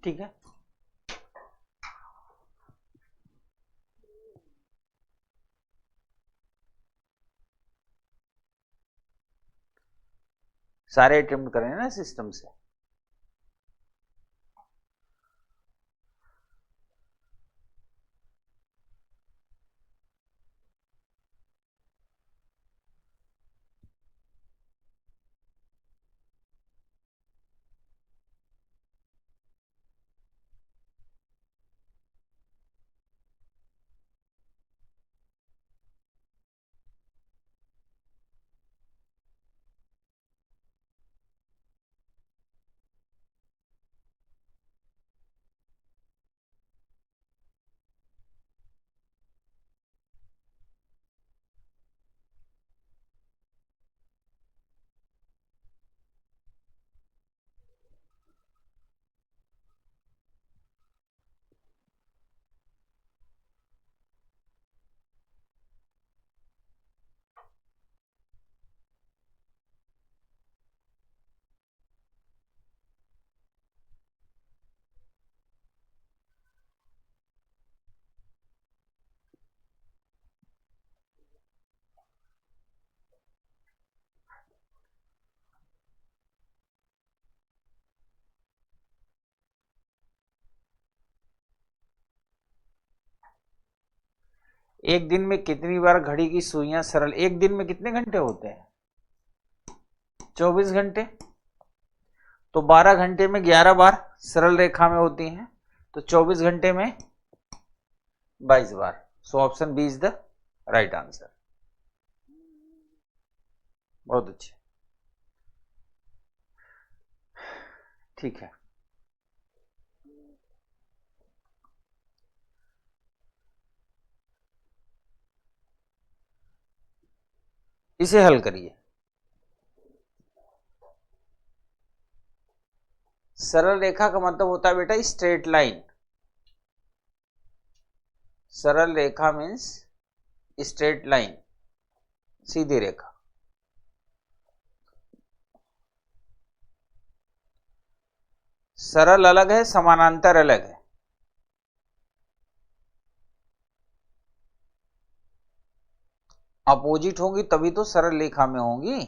ठीक है। सारे अटेम्प्ट करें ना सिस्टम से। एक दिन में कितनी बार घड़ी की सुइयां सरल, एक दिन में कितने घंटे होते हैं? 24 घंटे। तो 12 घंटे में 11 बार सरल रेखा में होती हैं, तो 24 घंटे में 22 बार। So option B is the right answer. बहुत अच्छे, ठीक है। इसे हल करिए। सरल रेखा का मतलब होता है बेटा स्ट्रेट लाइन। सरल रेखा मीन्स स्ट्रेट लाइन, सीधी रेखा। सरल अलग है, समानांतर अलग है। अपोजिट होंगी तभी तो सरल रेखा में होंगी।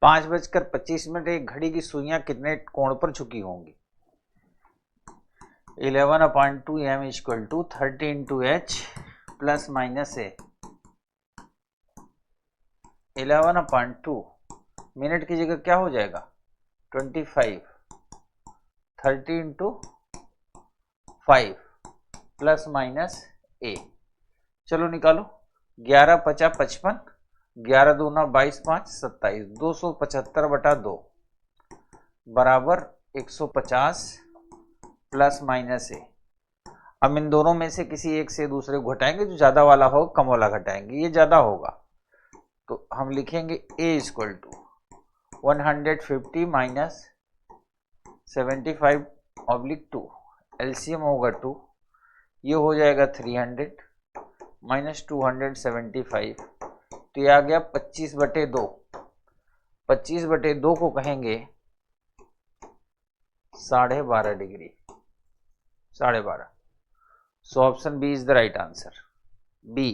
5:25 एक घड़ी की सुइयां कितने कोण पर झुकी होंगी? 11/2 m equal to 30 into H plus minus A. 11/2 minute की जगह क्या हो जाएगा? 25। 30 इंटू 5 प्लस माइनस ए। चलो निकालो। 11×5 = 55, 11×2 = 22, 5 27, 275/2 बराबर 150 प्लस माइनस ए। अब इन दोनों में से किसी एक से दूसरे को घटाएंगे, जो ज्यादा वाला होगा कम वाला घटाएंगे, ये ज्यादा होगा तो हम लिखेंगे a equal to 150 minus 75/2, LCM होगा 2, ये हो जाएगा 300 माइनस 275, तो ये आ गया 25/2। 25/2 को कहेंगे 12.5 degree, 12.5। So option B is the right answer. B,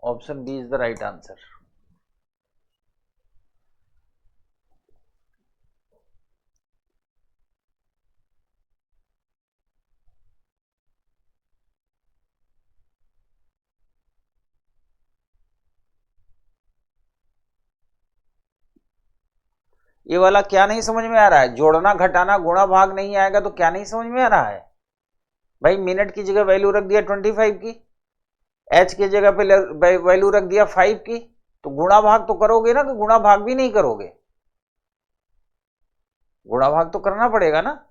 option B is the right answer. ये वाला क्या नहीं समझ में आ रहा है? जोड़ना घटाना गुणा भाग नहीं आएगा तो क्या नहीं समझ में आ रहा है भाई? मिनट की जगह वैल्यू रख दिया 25 की, एच की जगह पे वैल्यू रख दिया 5 की, तो गुणा भाग तो करोगे ना, कि गुणा भाग भी नहीं करोगे? गुणा भाग तो करना पड़ेगा ना।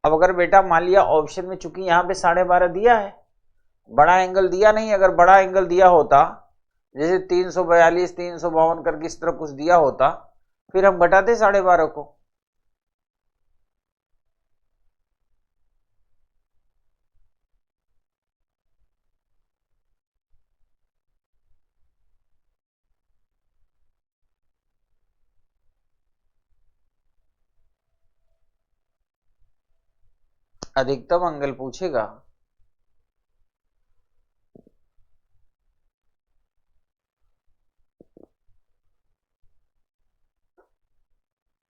अब अगर बेटा मान लिया ऑप्शन में, चूंकि यहां पे 12.5 दिया है, बड़ा एंगल दिया नहीं, अगर बड़ा एंगल दिया होता जैसे 342 352 करके इस तरह कुछ दिया होता, फिर हम घटाते 12.5 को। अधिकतम एंगल पूछेगा।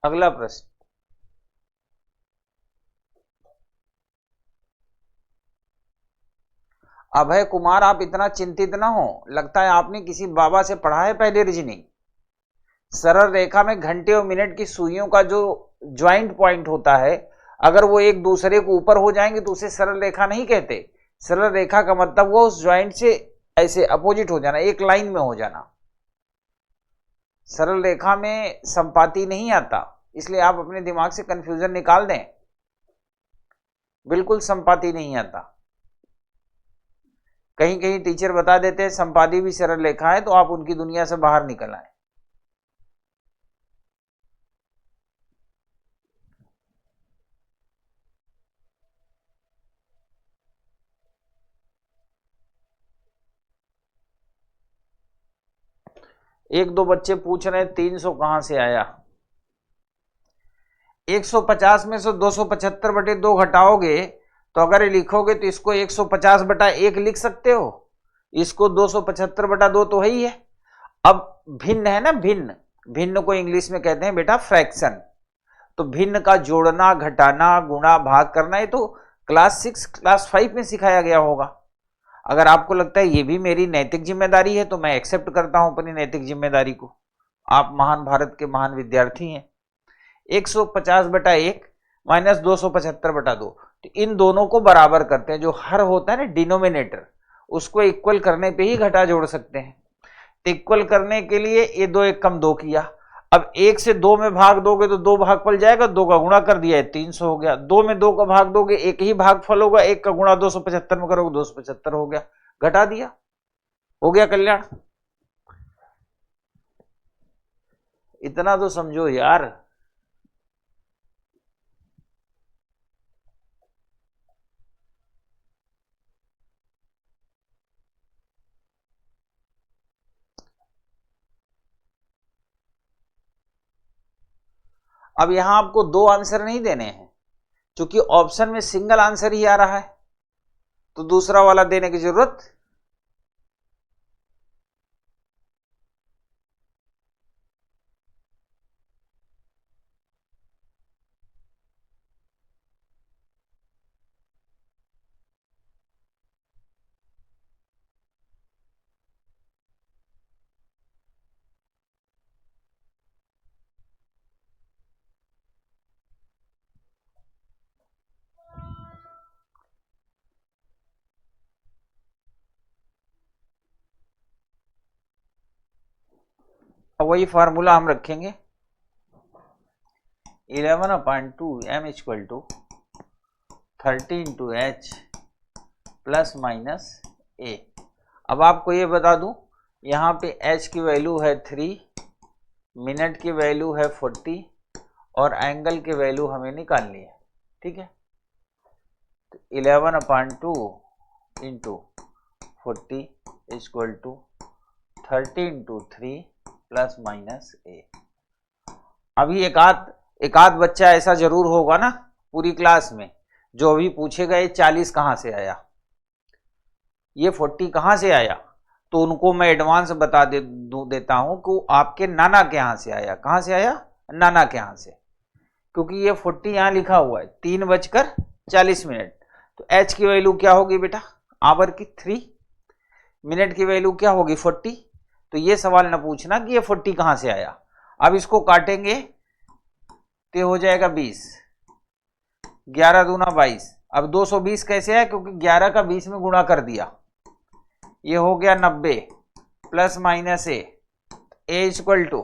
अगला प्रश्न, अभय कुमार, आप इतना चिंतित ना हो, लगता है आपने किसी बाबा से पढ़ा है पहले रीजनिंग। सरल रेखा में घंटे और मिनट की सुइयों का जो ज्वाइंट पॉइंट होता है, अगर वो एक दूसरे को ऊपर हो जाएंगे तो उसे सरल रेखा नहीं कहते। सरल रेखा का मतलब वो उस ज्वाइंट से ऐसे अपोजिट हो जाना, एक लाइन में हो जाना। सरल रेखा में संपाती नहीं आता, इसलिए आप अपने दिमाग से कंफ्यूजन निकाल दें। बिल्कुल संपाती नहीं आता। कहीं कहीं टीचर बता देते हैं संपाती भी सरल रेखा है, तो आप उनकी दुनिया से बाहर निकल आए। एक दो बच्चे पूछ रहे हैं 300 कहां से आया? 150 में से 275/2 घटाओगे तो अगर ये लिखोगे तो इसको 150/1 लिख सकते हो, इसको 275/2 तो है ही है। अब भिन्न है ना, भिन्न, भिन्न को इंग्लिश में कहते हैं बेटा फ्रैक्शन। तो भिन्न का जोड़ना घटाना गुणा भाग करना, ये तो क्लास 6 क्लास 5 में सिखाया गया होगा। अगर आपको लगता है ये भी मेरी नैतिक जिम्मेदारी है तो मैं एक्सेप्ट करता हूं अपनी नैतिक जिम्मेदारी को। आप महान भारत के महान विद्यार्थी हैं। 150/1 माइनस 275/2, तो इन दोनों को बराबर करते हैं। जो हर होता है ना डिनोमिनेटर, उसको इक्वल करने पे ही घटा जोड़ सकते हैं। तो इक्वल करने के लिए ये 2 1 कम 2 किया। अब 1 से 2 में भाग दोगे तो 2 भागफल जाएगा, 2 का गुणा कर दिया है 300 हो गया। 2 में 2 का भाग दोगे एक ही भागफल होगा, 1 का गुणा 275 में करोगे 275 हो गया, घटा दिया, हो गया कल्याण। इतना तो समझो यार। अब यहां आपको 2 आंसर नहीं देने हैं, क्योंकि ऑप्शन में सिंगल आंसर ही आ रहा है, तो दूसरा वाला देने की जरूरत। वही फार्मूला हम रखेंगे, 11/2 m equal to 30 into H plus minus A. अब आपको ये बता दूं, यहाँ पे h की वैल्यू है 3, मिनट की वैल्यू है 40 और एंगल की वैल्यू हमें निकालनी है, ठीक है। तो 11/2 into 40 equal to 30 into 3 plus minus A. अभी एक आध बच्चा ऐसा जरूर होगा ना पूरी क्लास में जो अभी पूछेगा ये 40 कहाँ से आया, ये 40 कहाँ से आया, तो उनको मैं एडवांस बता देता हूं कि आपके नाना के यहाँ से आया। कहाँ से आया? नाना के यहाँ से, क्योंकि ये 40 यहाँ लिखा हुआ है 3:40। तो h की वैल्यू क्या होगी बेटा? आवर की 3, मिनट की वैल्यू क्या होगी 40। तो ये सवाल ना पूछना कि ये 40 कहाँ से आया। अब इसको काटेंगे तो हो जाएगा 20, 11 दूना 22। अब 220 कैसे है? क्योंकि 11 का 20 में गुणा कर दिया, ये हो गया 90 plus minus A equal to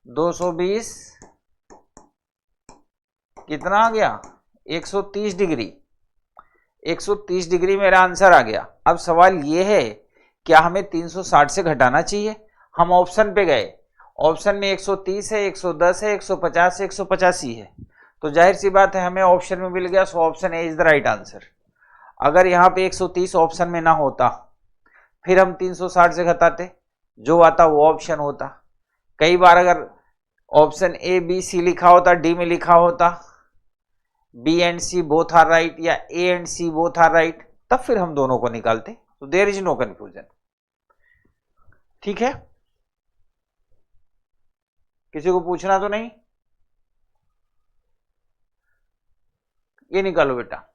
220 कितना आ गया? 130 डिग्री। 130 डिग्री मेरा आंसर आ गया। अब सवाल ये है, क्या हमें 360 से घटाना चाहिए? हम ऑप्शन पे गए, ऑप्शन में 130 है, 110 है, 150 है, 185 है, तो जाहिर सी बात है हमें ऑप्शन में मिल गया, so option A is the right answer. अगर यहाँ पे 130 ऑप्शन में ना होता फिर हम 360 से घटाते, जो आता वो ऑप्शन होता। कई बार अगर ऑप्शन ए बी सी लिखा होता, डी में लिखा होता B and C both are right या A and C both are right, तब फिर हम दोनों को निकालते। तो देयर इज नो कंफ्यूजन, ठीक है। किसी को पूछना तो नहीं? ये निकालो बेटा।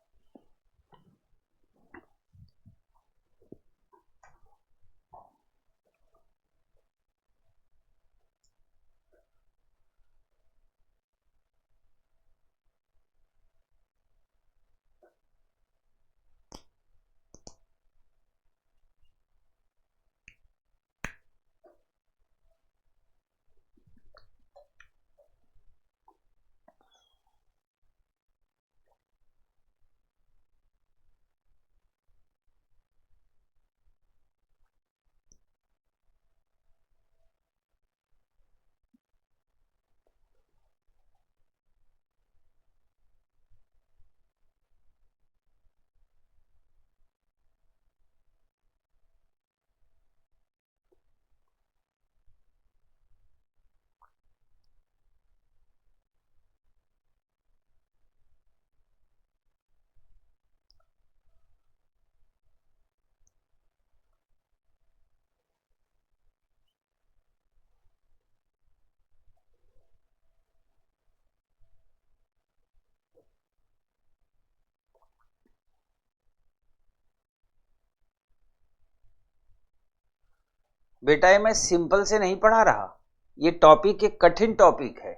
बेटा ये मैं सिंपल से नहीं पढ़ा रहा, ये टॉपिक एक कठिन टॉपिक है,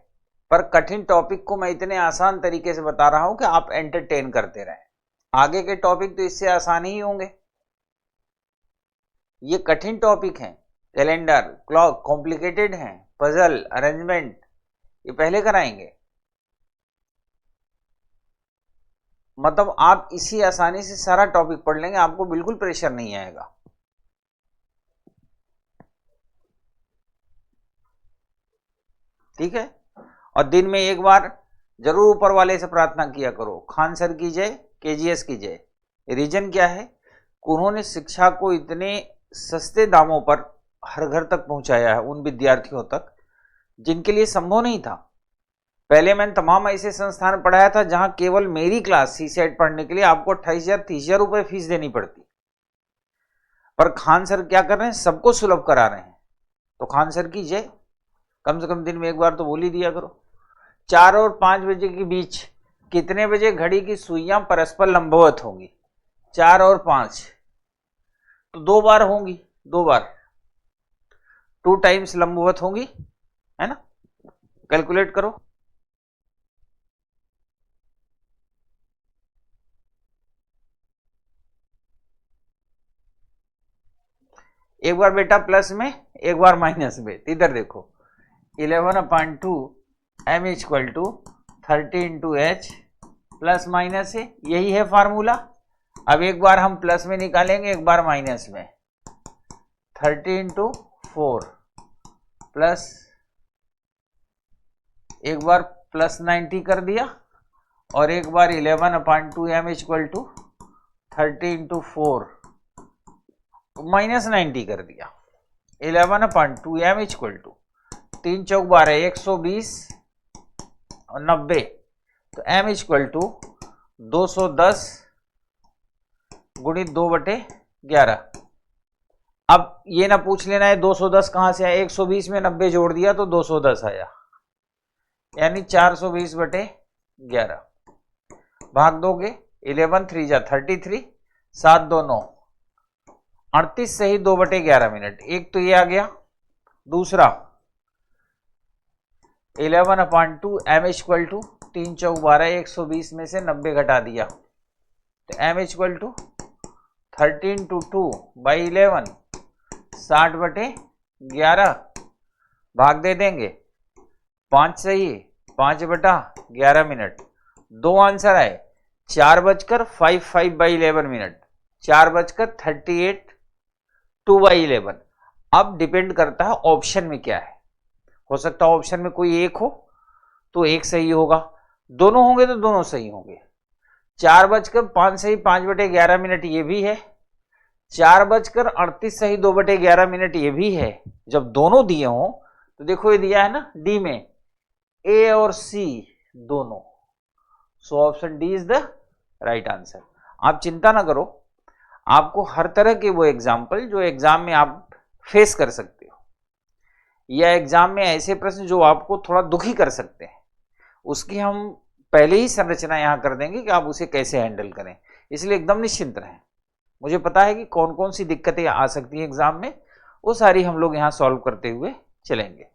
पर कठिन टॉपिक को मैं इतने आसान तरीके से बता रहा हूं कि आप एंटरटेन करते रहें। आगे के टॉपिक तो इससे आसान ही होंगे। ये कठिन टॉपिक हैं, कैलेंडर क्लॉक कॉम्प्लिकेटेड हैं, पजल, अरेंजमेंट, ये पहले कराएंगे। मतलब आप इसी आसानी से सारा टॉपिक पढ़ लेंगे, आपको बिल्कुल प्रेशर नहीं आएगा। ठीक है। और दिन में एक बार जरूर ऊपर वाले से प्रार्थना किया करो, खान सर की जय, केजीएस की जय। रीजन क्या है? उन्होंने शिक्षा को इतने सस्ते दामों पर हर घर तक पहुंचाया है, उन विद्यार्थियों तक जिनके लिए संभव नहीं था। पहले मैंने तमाम ऐसे संस्थान पढ़ाया था जहां केवल मेरी क्लास सीसेट पढ़ने के लिए आपको 28,000 30,000 रुपए फीस देनी पड़ती। पर खान सर क्या कर रहे हैं? सबको सुलभ करा रहे हैं। तो खान सर की जय। कम से कम दिन में एक बार तो बोल ही दिया करो। 4 और 5 बजे के बीच कितने बजे घड़ी की सुइयां परस्पर लंबवत होंगी? 4 और 5, तो 2 बार होंगी, 2 बार, 2 टाइम्स लंबवत होंगी, है ना? कैलकुलेट करो। एक बार बेटा प्लस में, एक बार माइनस में। इधर देखो, 11/2 m equal to 30 into H plus minus है, यही है फार्मूला। अब एक बार हम प्लस में निकालेंगे, एक बार माइनस में। 30 इंटू 4 प्लस, एक बार प्लस 90 कर दिया, और एक बार 11/2 m equal to 30 into 4 minus 90 कर दिया। 11/2 m इक्वल टू 3 चौक 12, 120 और 90, तो m इक्वल टू 210 गुणित 2/11। अब ये ना पूछ लेना है 210 कहां से आया, 120 में 90 जोड़ दिया तो 210 आया, यानी 420/11। भाग दोगे, 11 3 जा 33, 7 2 9, 38 सही 2/11 मिनट। एक तो ये आ गया। दूसरा 11/2 m इक्वल टू 3 चौक 12, 120 में से 90 घटा दिया, तो m equal to 13 to 2 by 11, 60/11। भाग दे देंगे, 5 सही, 5/11 मिनट। 2 आंसर आए, 4:55/11 मिनट, 4:38 2/11। अब डिपेंड करता है ऑप्शन में क्या है। हो सकता है ऑप्शन में कोई एक हो तो एक सही होगा, दोनों होंगे तो दोनों सही होंगे। 4:05 सही 5/11 मिनट ये भी है, 4:38 सही 2/11 मिनट ये भी है। जब दोनों दिए हों तो देखो, ये दिया है ना डी में, ए और सी दोनों, so option D is the right answer. आप चिंता ना करो, आपको हर तरह के वो एग्जाम्पल जो एग्जाम में आप फेस कर सकते हो, या एग्जाम में ऐसे प्रश्न जो आपको थोड़ा दुखी कर सकते हैं, उसकी हम पहले ही संरचना यहां कर देंगे कि आप उसे कैसे हैंडल करें। इसलिए एकदम निश्चिंत रहें। मुझे पता है कि कौन कौन सी दिक्कतें आ सकती हैं एग्जाम में, वो सारी हम लोग यहां सॉल्व करते हुए चलेंगे।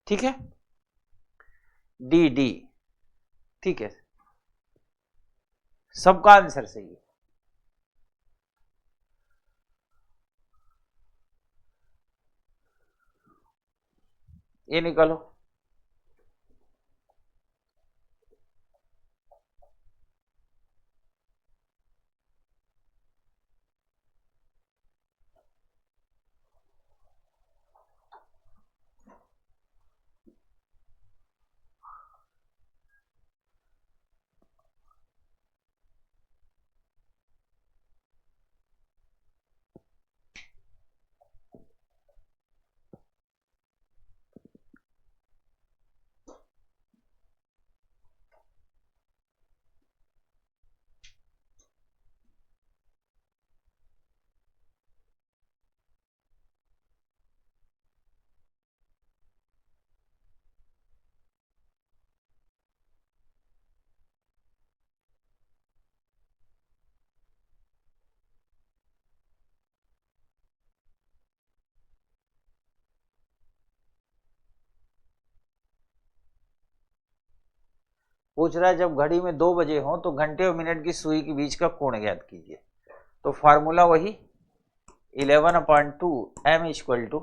ठीक है, डी डी, ठीक है, सबका आंसर सही है। ये निकालो, पूछ रहा है जब घड़ी में 2 बजे हो तो घंटे और मिनट की सुई के बीच का कोण ज्ञात कीजिए। तो फार्मूला वही, 11/2 m equal to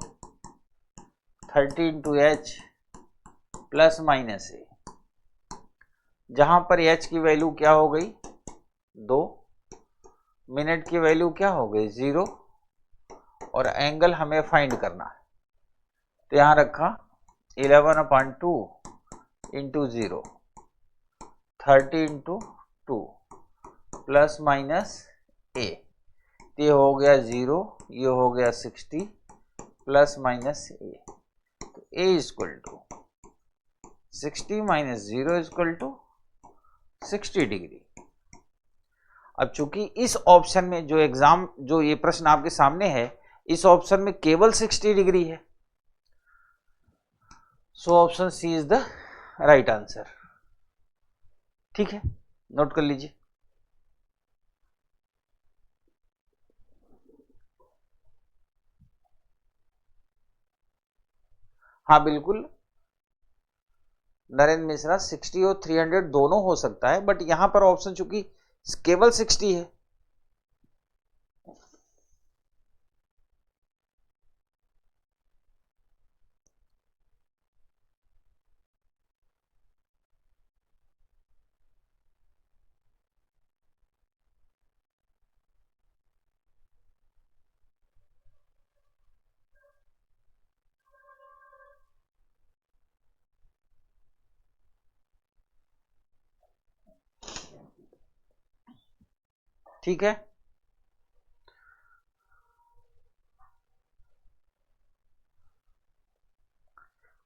30 into H plus minus A, जहां पर एच की वैल्यू क्या हो गई 2, मिनट की वैल्यू क्या हो गई 0, और एंगल हमें फाइंड करना है। तो यहां रखा 11/2 इंटू 0, 30 इंटू 2 प्लस माइनस ए, ये हो गया 0, ये हो गया 60 प्लस माइनस ए, तो A equal to 60 minus 0 equal to 60 degree. अब चूंकि इस ऑप्शन में जो ये प्रश्न आपके सामने है, इस ऑप्शन में केवल 60 डिग्री है, so option C is the right answer. ठीक है, नोट कर लीजिए। हाँ बिल्कुल नरेंद्र मिश्रा, 60 और 300 दोनों हो सकता है, बट यहां पर ऑप्शन चूंकि केवल 60 है। ठीक है,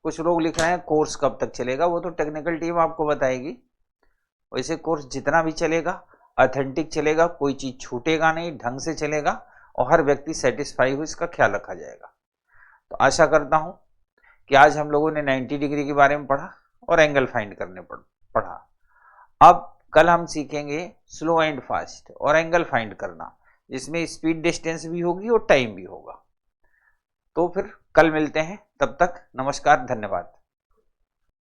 कुछ लोग लिख रहे हैं कोर्स कब तक चलेगा, वो तो टेक्निकल टीम आपको बताएगी। वैसे कोर्स जितना भी चलेगा ऑथेंटिक चलेगा, कोई चीज छूटेगा नहीं, ढंग से चलेगा और हर व्यक्ति सेटिस्फाई हो, इसका ख्याल रखा जाएगा। तो आशा करता हूं कि आज हम लोगों ने 90 डिग्री के बारे में पढ़ा और एंगल फाइंड करने पढ़ा। अब कल हम सीखेंगे स्लो एंड फास्ट और एंगल फाइंड करना, जिसमें स्पीड डिस्टेंस भी होगी और टाइम भी होगा। तो फिर कल मिलते हैं, तब तक नमस्कार, धन्यवाद।